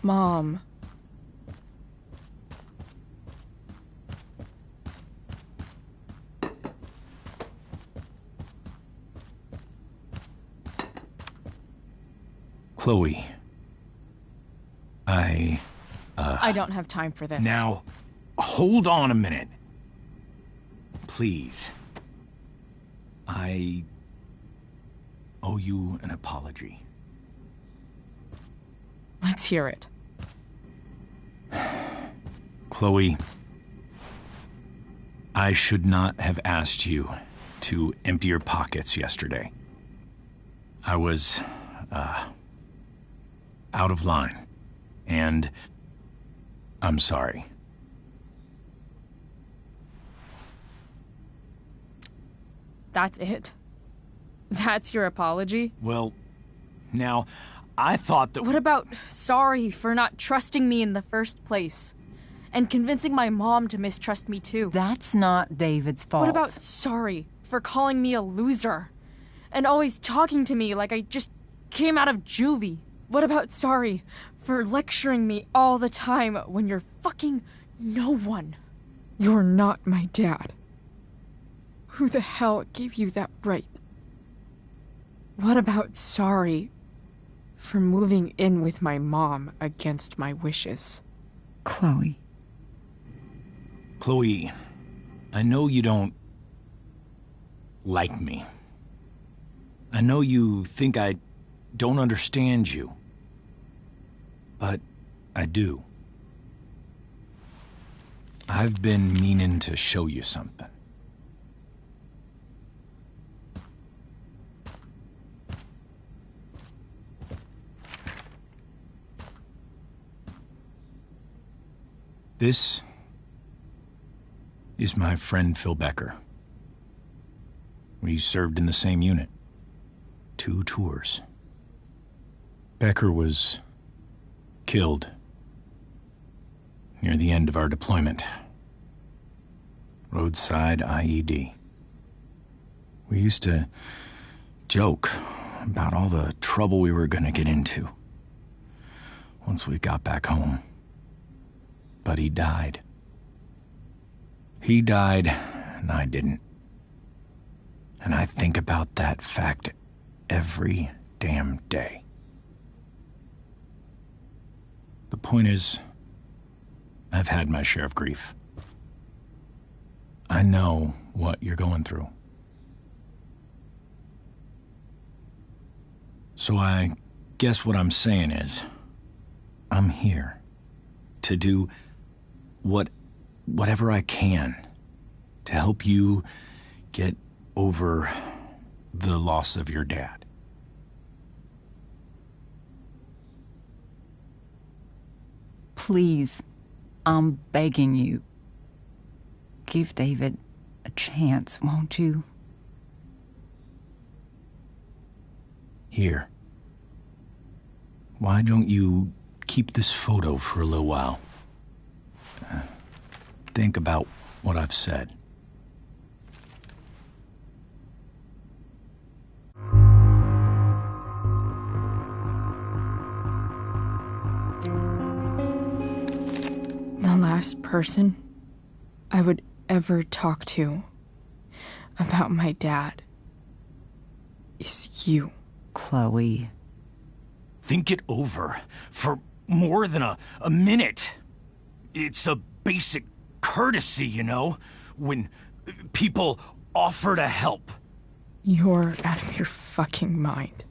Mom. Chloe. I don't have time for this. Now, hold on a minute. Please. I owe you an apology. Let's hear it. Chloe, I should not have asked you to empty your pockets yesterday. I was, out of line, and I'm sorry. That's it? That's your apology? Well, now, I thought that... What about sorry for not trusting me in the first place? And convincing my mom to mistrust me too? That's not David's fault. What about sorry for calling me a loser? And always talking to me like I just came out of juvie? What about sorry for lecturing me all the time when you're fucking no one? You're not my dad. Who the hell gave you that right? What about sorry for moving in with my mom against my wishes? Chloe. Chloe, I know you don't like me. I know you think I don't understand you. But I do. I've been meaning to show you something. This is my friend Phil Becker. We served in the same unit. 2 tours. Becker was killed near the end of our deployment. Roadside IED. We used to joke about all the trouble we were gonna get into once we got back home. But he died. He died, and I didn't. And I think about that fact every damn day. The point is, I've had my share of grief. I know what you're going through. So I guess what I'm saying is, I'm here to do whatever I can to help you get over the loss of your dad. please, I'm begging you. Give David a chance, won't you? Here. Why don't you keep this photo for a little while? Think about what I've said. The last person I would ever talk to about my dad is you. Chloe. Think it over for more than a minute. It's a basic courtesy, you know, when people offer to help. You're out of your fucking mind.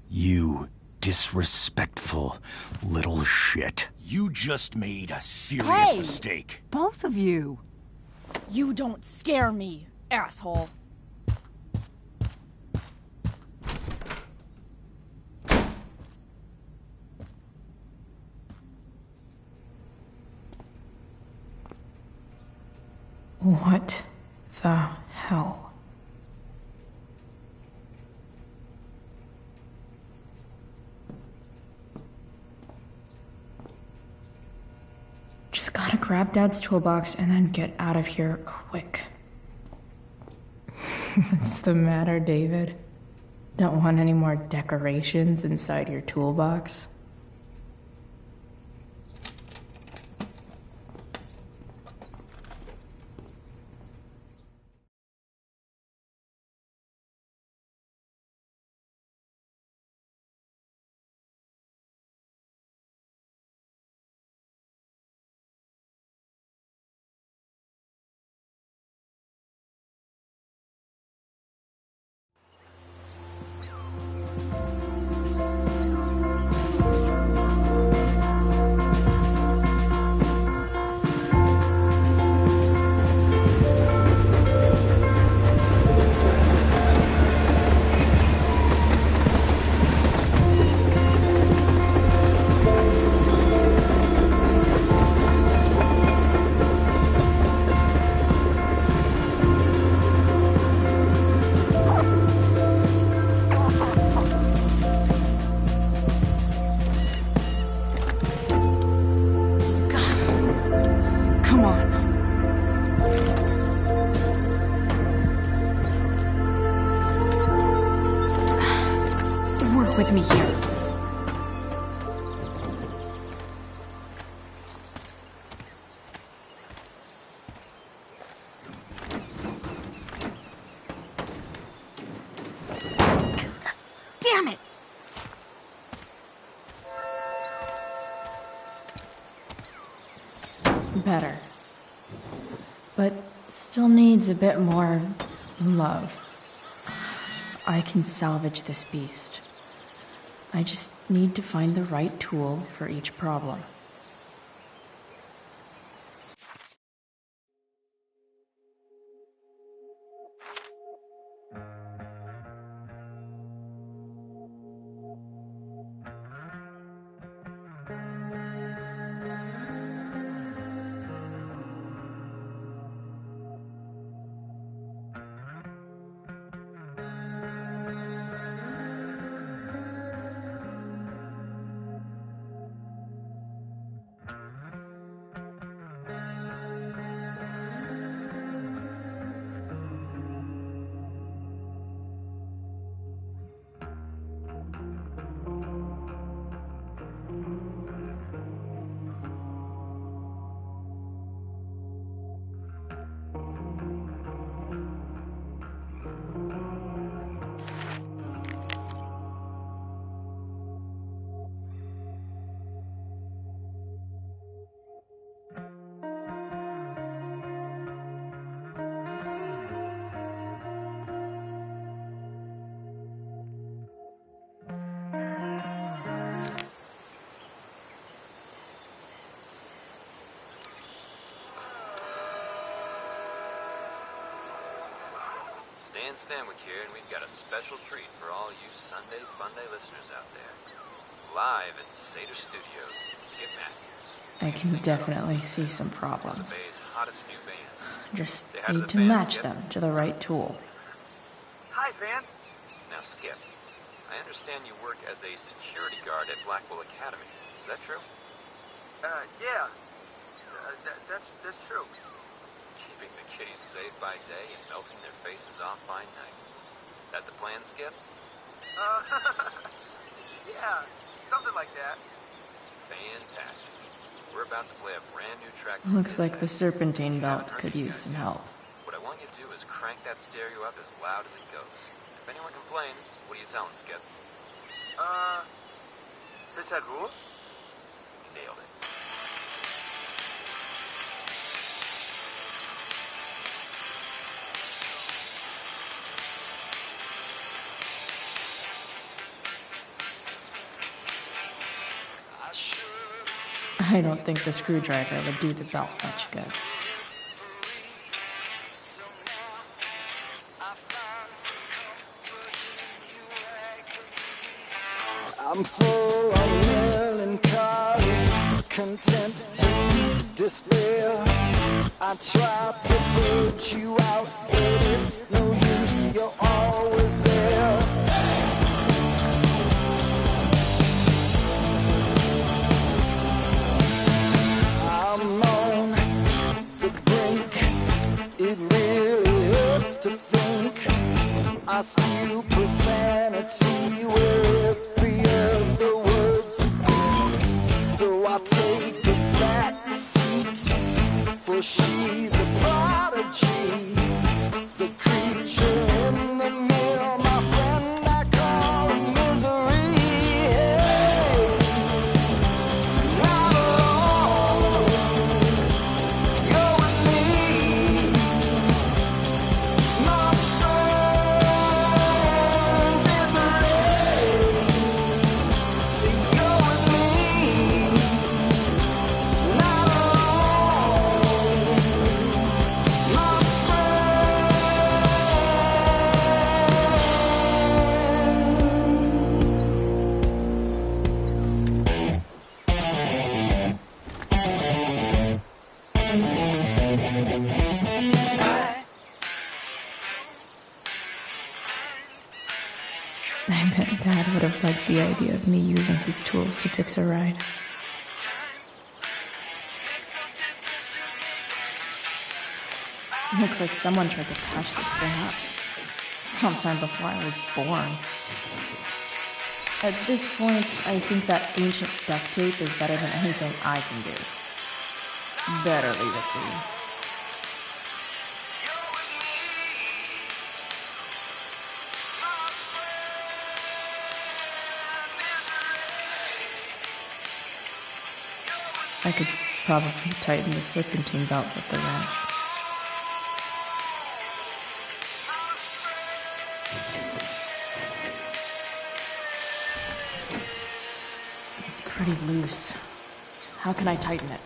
You disrespectful little shit. You just made a serious mistake. Both of you. You don't scare me, asshole. What the hell? Just gotta grab Dad's toolbox and then get out of here quick. What's the matter, David? Don't want any more decorations inside your toolbox? Come on. Work with me here. Damn it! Better. But still needs a bit more love. I can salvage this beast. I just need to find the right tool for each problem. Dan Stanwyck here, and we've got a special treat for all you Sunday Funday listeners out there. live in Seder Studios. Skip Matthews. I can definitely see some One of problems. the Bay's hottest new bands. Just Say hi to need the to fans, match Skip. them to the right tool. Hi, fans. Now, Skip, I understand you work as a security guard at Blackwell Academy. Is that true? Yeah. That's true. Keeping the kiddies safe by day and melting their faces off by night. That the plan, Skip? Yeah, something like that. Fantastic. We're about to play a brand new track. Looks like the Serpentine Belt could use some help. What I want you to do is crank that stereo up as loud as it goes. If anyone complains, what do you tell them, Skip? This had rules? Nailed it. I don't think the screwdriver would do the belt much good. I'm full of melancholy, content to meet despair. I try to put you out, but it's no use, you're always there. I'm on the brink, it really hurts to think. I spew profanity with every other words, so I take a back seat, for she's a prodigy, the creature in the mirror, my friend, I call her misery. Hey, not alone, you're with me, my friend, misery. You're with me, not alone, my I bet Dad would have liked the idea of me using his tools to fix a ride. Looks like someone tried to patch this thing up sometime before I was born. At this point, I think that ancient duct tape is better than anything I can do. Better leave it be. I could probably tighten the serpentine belt with the wrench. It's pretty loose. How can I tighten it?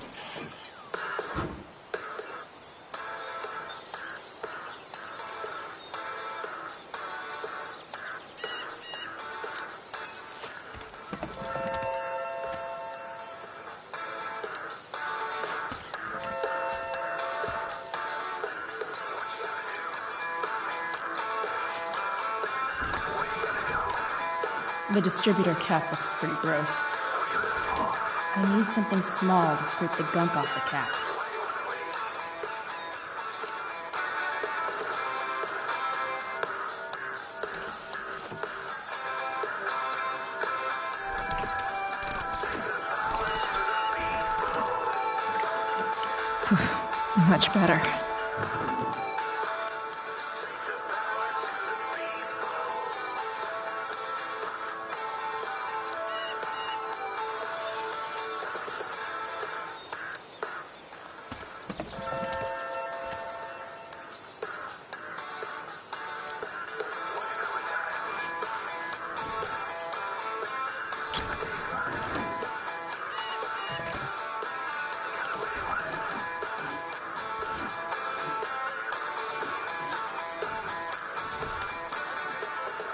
The distributor cap looks pretty gross. I need something small to scrape the gunk off the cap. Much better.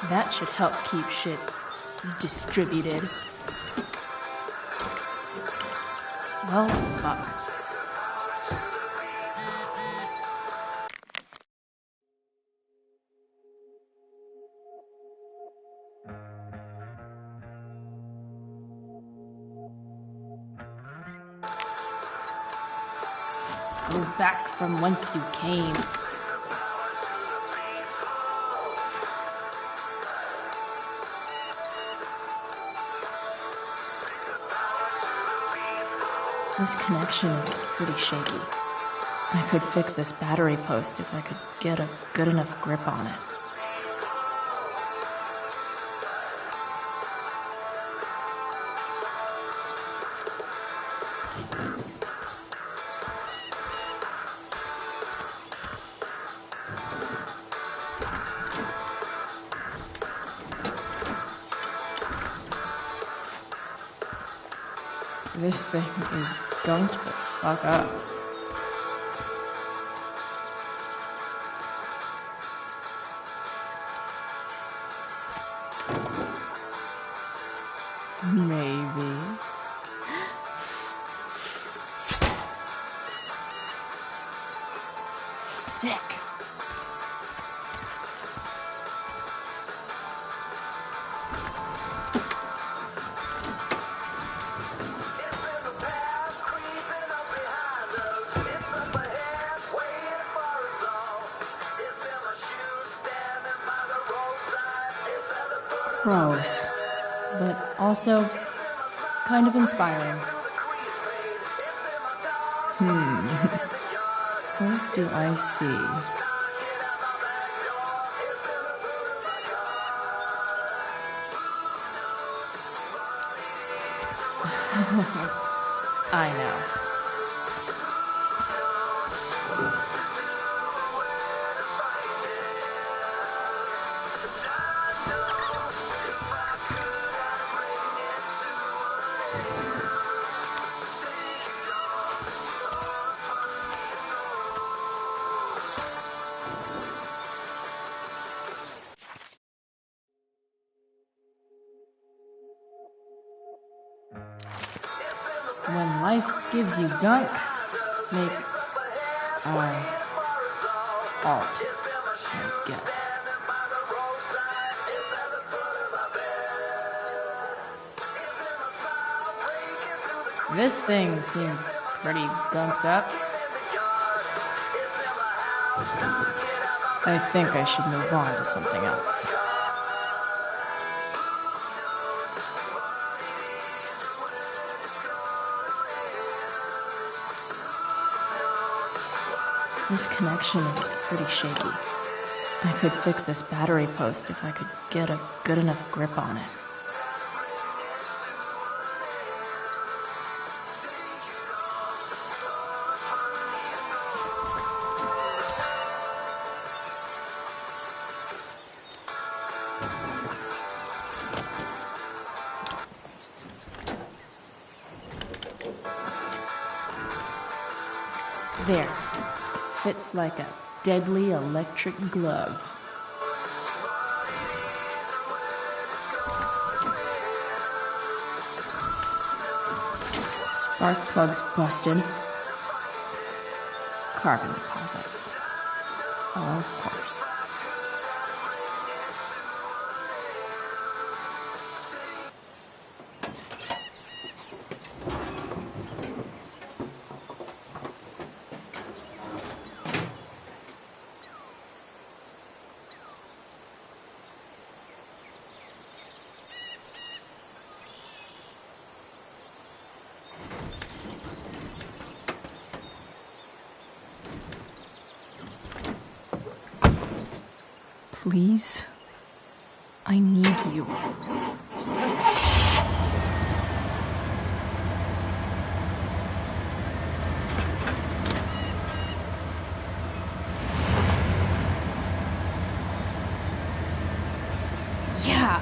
That should help keep shit distributed. Well, fuck. Go back from whence you came. This connection is pretty shaky. I could fix this battery post if I could get a good enough grip on it. This thing is gunked the fuck up. Maybe. Sick. Gross, but also kind of inspiring. What do I see? I know. When life gives you gunk, make art, I guess. This thing seems pretty gunked up. I think I should move on to something else. This connection is pretty shaky. I could fix this battery post if I could get a good enough grip on it. There. Fits like a deadly electric glove. Spark plugs busted. Carbon deposits. Of course. Please, I need you. Yeah.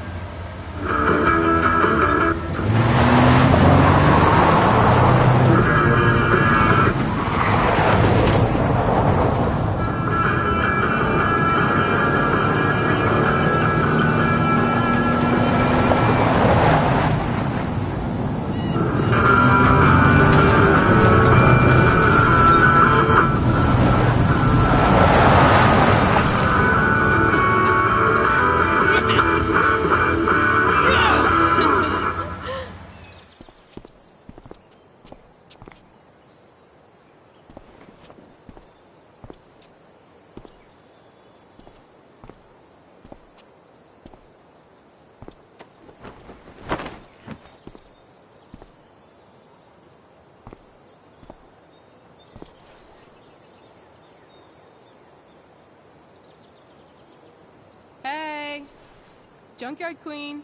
Hey! Junkyard Queen.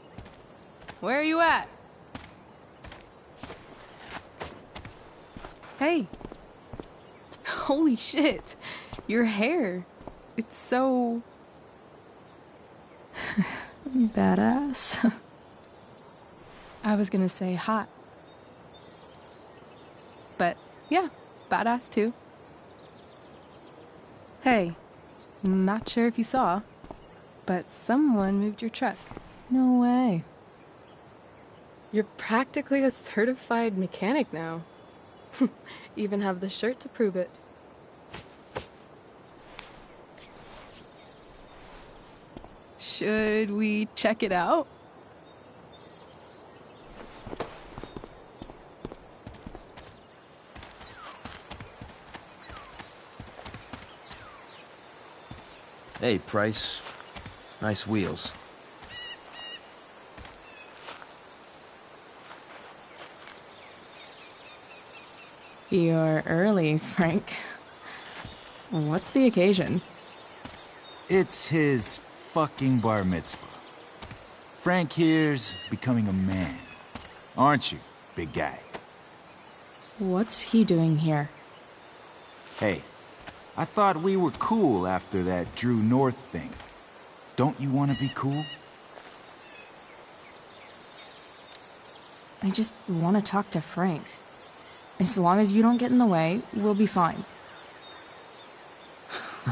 Where are you at? Hey. Holy shit. Your hair. It's so... Badass. I was gonna say hot. But, yeah, badass too. Hey, not sure if you saw, but someone moved your truck. No way. You're practically a certified mechanic now. Even have the shirt to prove it. Should we check it out? Hey, Price. Nice wheels. You're early, Frank. What's the occasion? It's his fucking bar mitzvah. Frank here's becoming a man. Aren't you, big guy? What's he doing here? Hey, I thought we were cool after that Drew North thing. Don't you want to be cool? I just want to talk to Frank. As long as you don't get in the way, we'll be fine.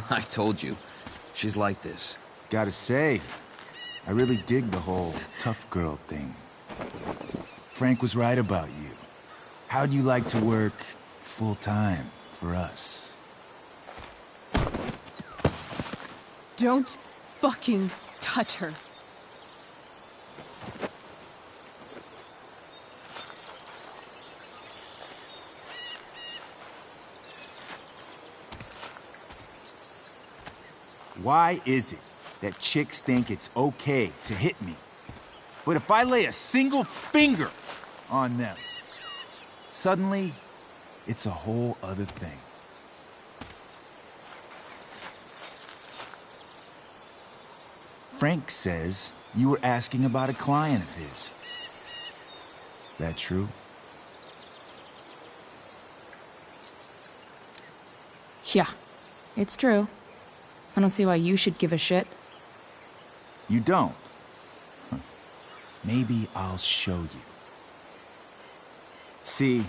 I told you. She's like this. Gotta say, I really dig the whole tough girl thing. Frank was right about you. How'd you like to work full-time for us? Don't fucking touch her. Why is it that chicks think it's okay to hit me? But if I lay a single finger on them, suddenly, it's a whole other thing. Frank says you were asking about a client of his. That true? Yeah, it's true. I don't see why you should give a shit. You don't? Huh. Maybe I'll show you. See,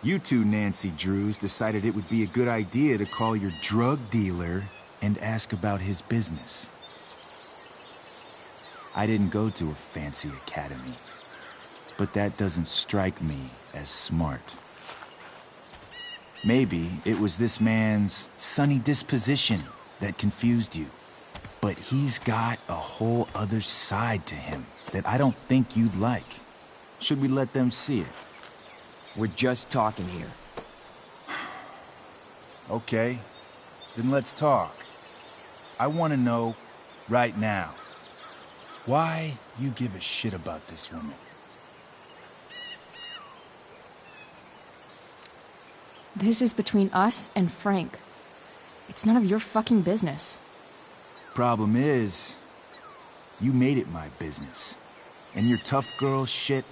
you two Nancy Drews decided it would be a good idea to call your drug dealer and ask about his business. I didn't go to a fancy academy, but that doesn't strike me as smart. Maybe it was this man's sunny disposition that confused you. But he's got a whole other side to him that I don't think you'd like. Should we let them see it? We're just talking here. Okay, then let's talk. I want to know, right now, why you give a shit about this woman. This is between us and Frank. It's none of your fucking business. Problem is, you made it my business. And your tough girl shit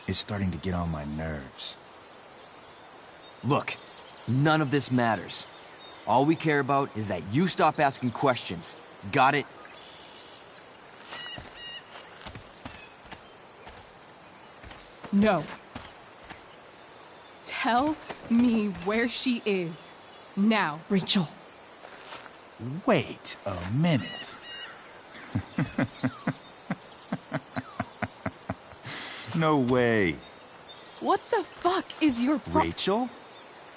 is starting to get on my nerves. Look, none of this matters. All we care about is that you stop asking questions. Got it? No. Tell me where she is. Now. Rachel. Wait a minute. No way. What the fuck is your Rachel?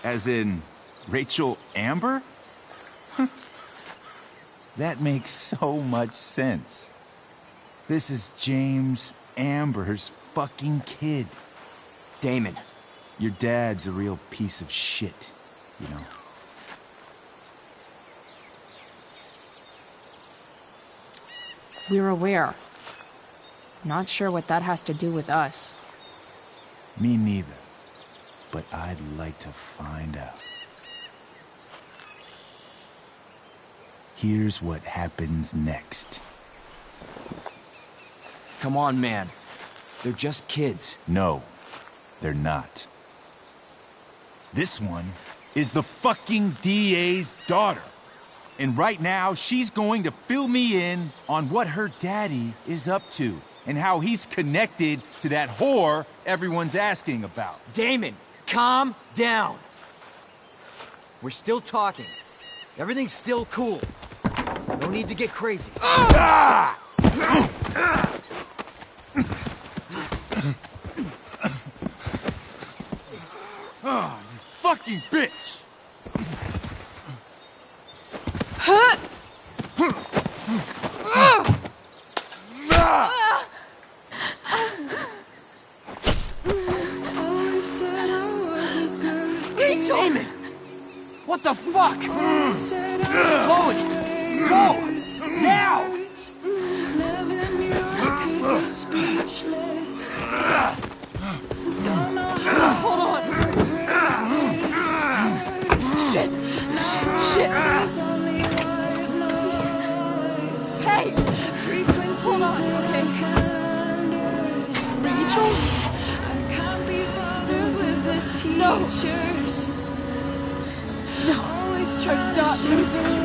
As in, Rachel Amber? That makes so much sense. This is James Amber's fucking kid. Damon. Your dad's a real piece of shit, you know? We're aware. Not sure what that has to do with us. Me neither. But I'd like to find out. Here's what happens next. Come on, man. They're just kids. No, they're not. This one is the fucking DA's daughter. And right now, she's going to fill me in on what her daddy is up to and how he's connected to that whore everyone's asking about. Damon, calm down. We're still talking. Everything's still cool. No need to get crazy. Ah! Oh, you fucking bitch! Rachel! Damon! What the fuck? Chloe! Go! Now! Hold on. Shit! Shit! Hey! Hold on, okay? Rachel? No! No! I'm not losing you.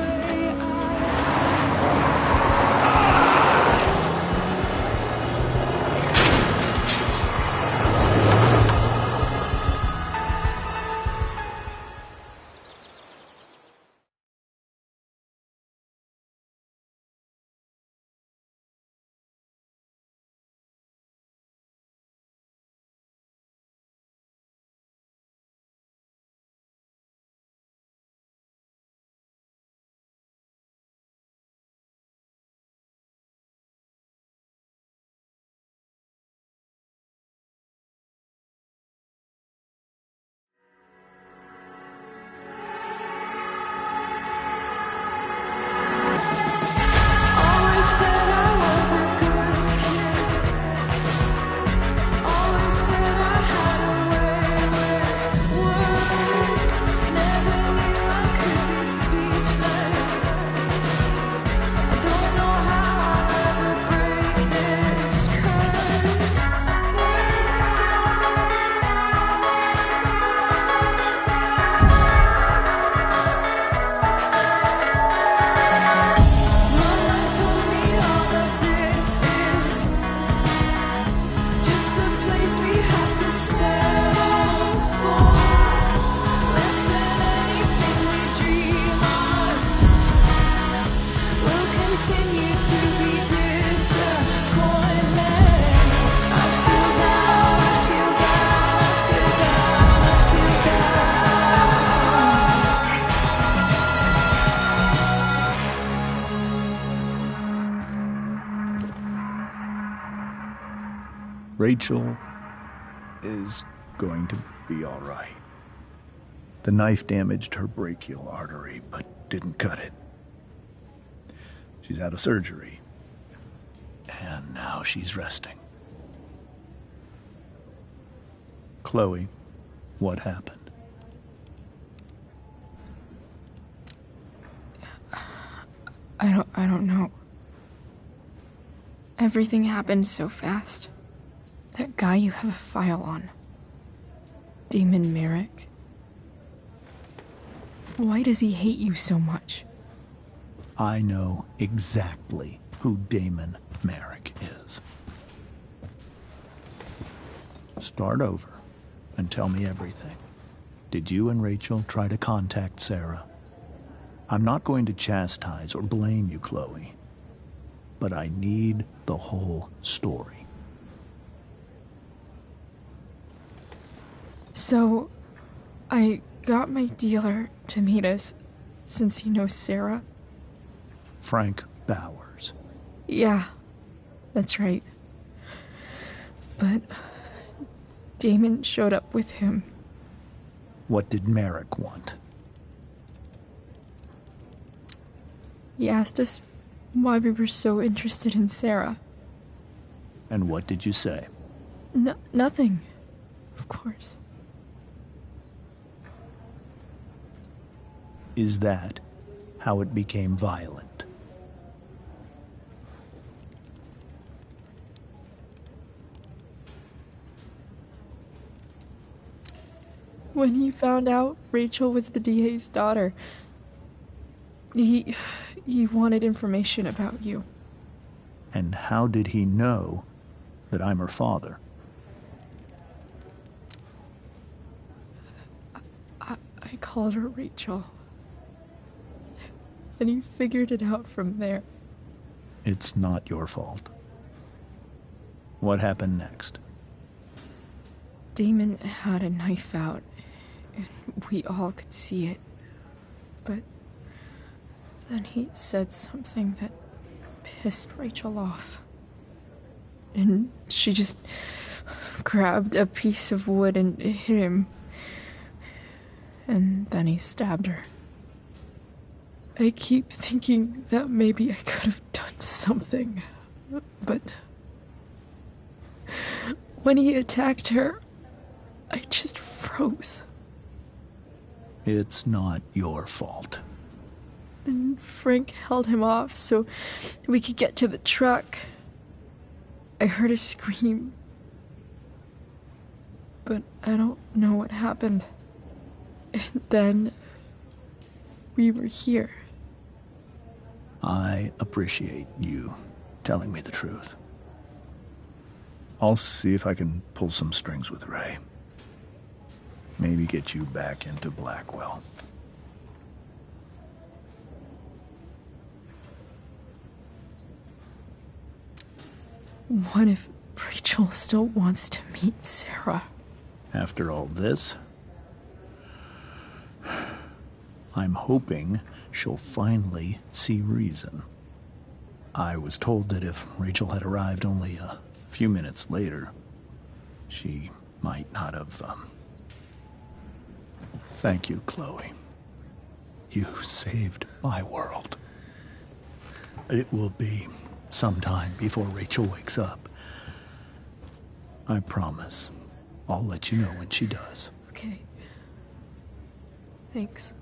Rachel is going to be all right. The knife damaged her brachial artery, but didn't cut it. She's had a surgery, and now she's resting. Chloe, what happened? I don't know. Everything happened so fast. That guy you have a file on. Damon Merrick. Why does he hate you so much? I know exactly who Damon Merrick is. Start over and tell me everything. Did you and Rachel try to contact Sarah? I'm not going to chastise or blame you, Chloe, but I need the whole story. So, I got my dealer to meet us, since he knows Sarah. Frank Bowers. Yeah, that's right. But Damon showed up with him. What did Merrick want? He asked us why we were so interested in Sarah. And what did you say? Nothing, of course. Is that how it became violent? when he found out Rachel was the DA's daughter, he wanted information about you. And how did he know that I'm her father? I called her Rachel. And he figured it out from there. It's not your fault. What happened next? Damon had a knife out, and we all could see it. But then he said something that pissed Rachel off. And she just grabbed a piece of wood and hit him. And then he stabbed her. I keep thinking that maybe I could have done something, but when he attacked her, I just froze. It's not your fault. And Frank held him off so we could get to the truck. I heard a scream, but I don't know what happened. And then we were here. I appreciate you telling me the truth. I'll see if I can pull some strings with Ray. Maybe get you back into Blackwell. What if Rachel still wants to meet Sarah? After all this, I'm hoping she'll finally see reason. I was told that if Rachel had arrived only a few minutes later, she might not have, Thank you, Chloe. You saved my world. It will be some time before Rachel wakes up. I promise. I'll let you know when she does. Okay. Thanks.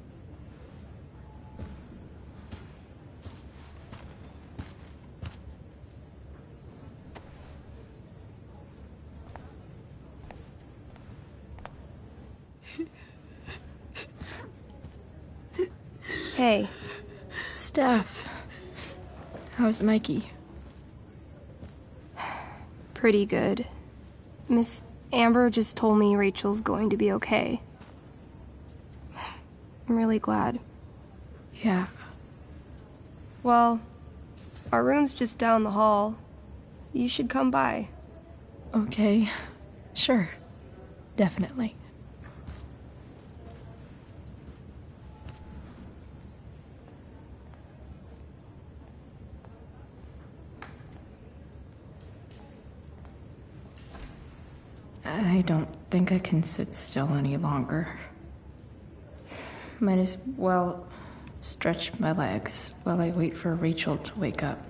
Hey. Steph. How's Mikey? Pretty good. Miss Amber just told me Rachel's going to be okay. I'm really glad. Yeah. Well, our room's just down the hall. You should come by. Okay. Sure. Definitely. I don't think I can sit still any longer. Might as well stretch my legs while I wait for Rachel to wake up.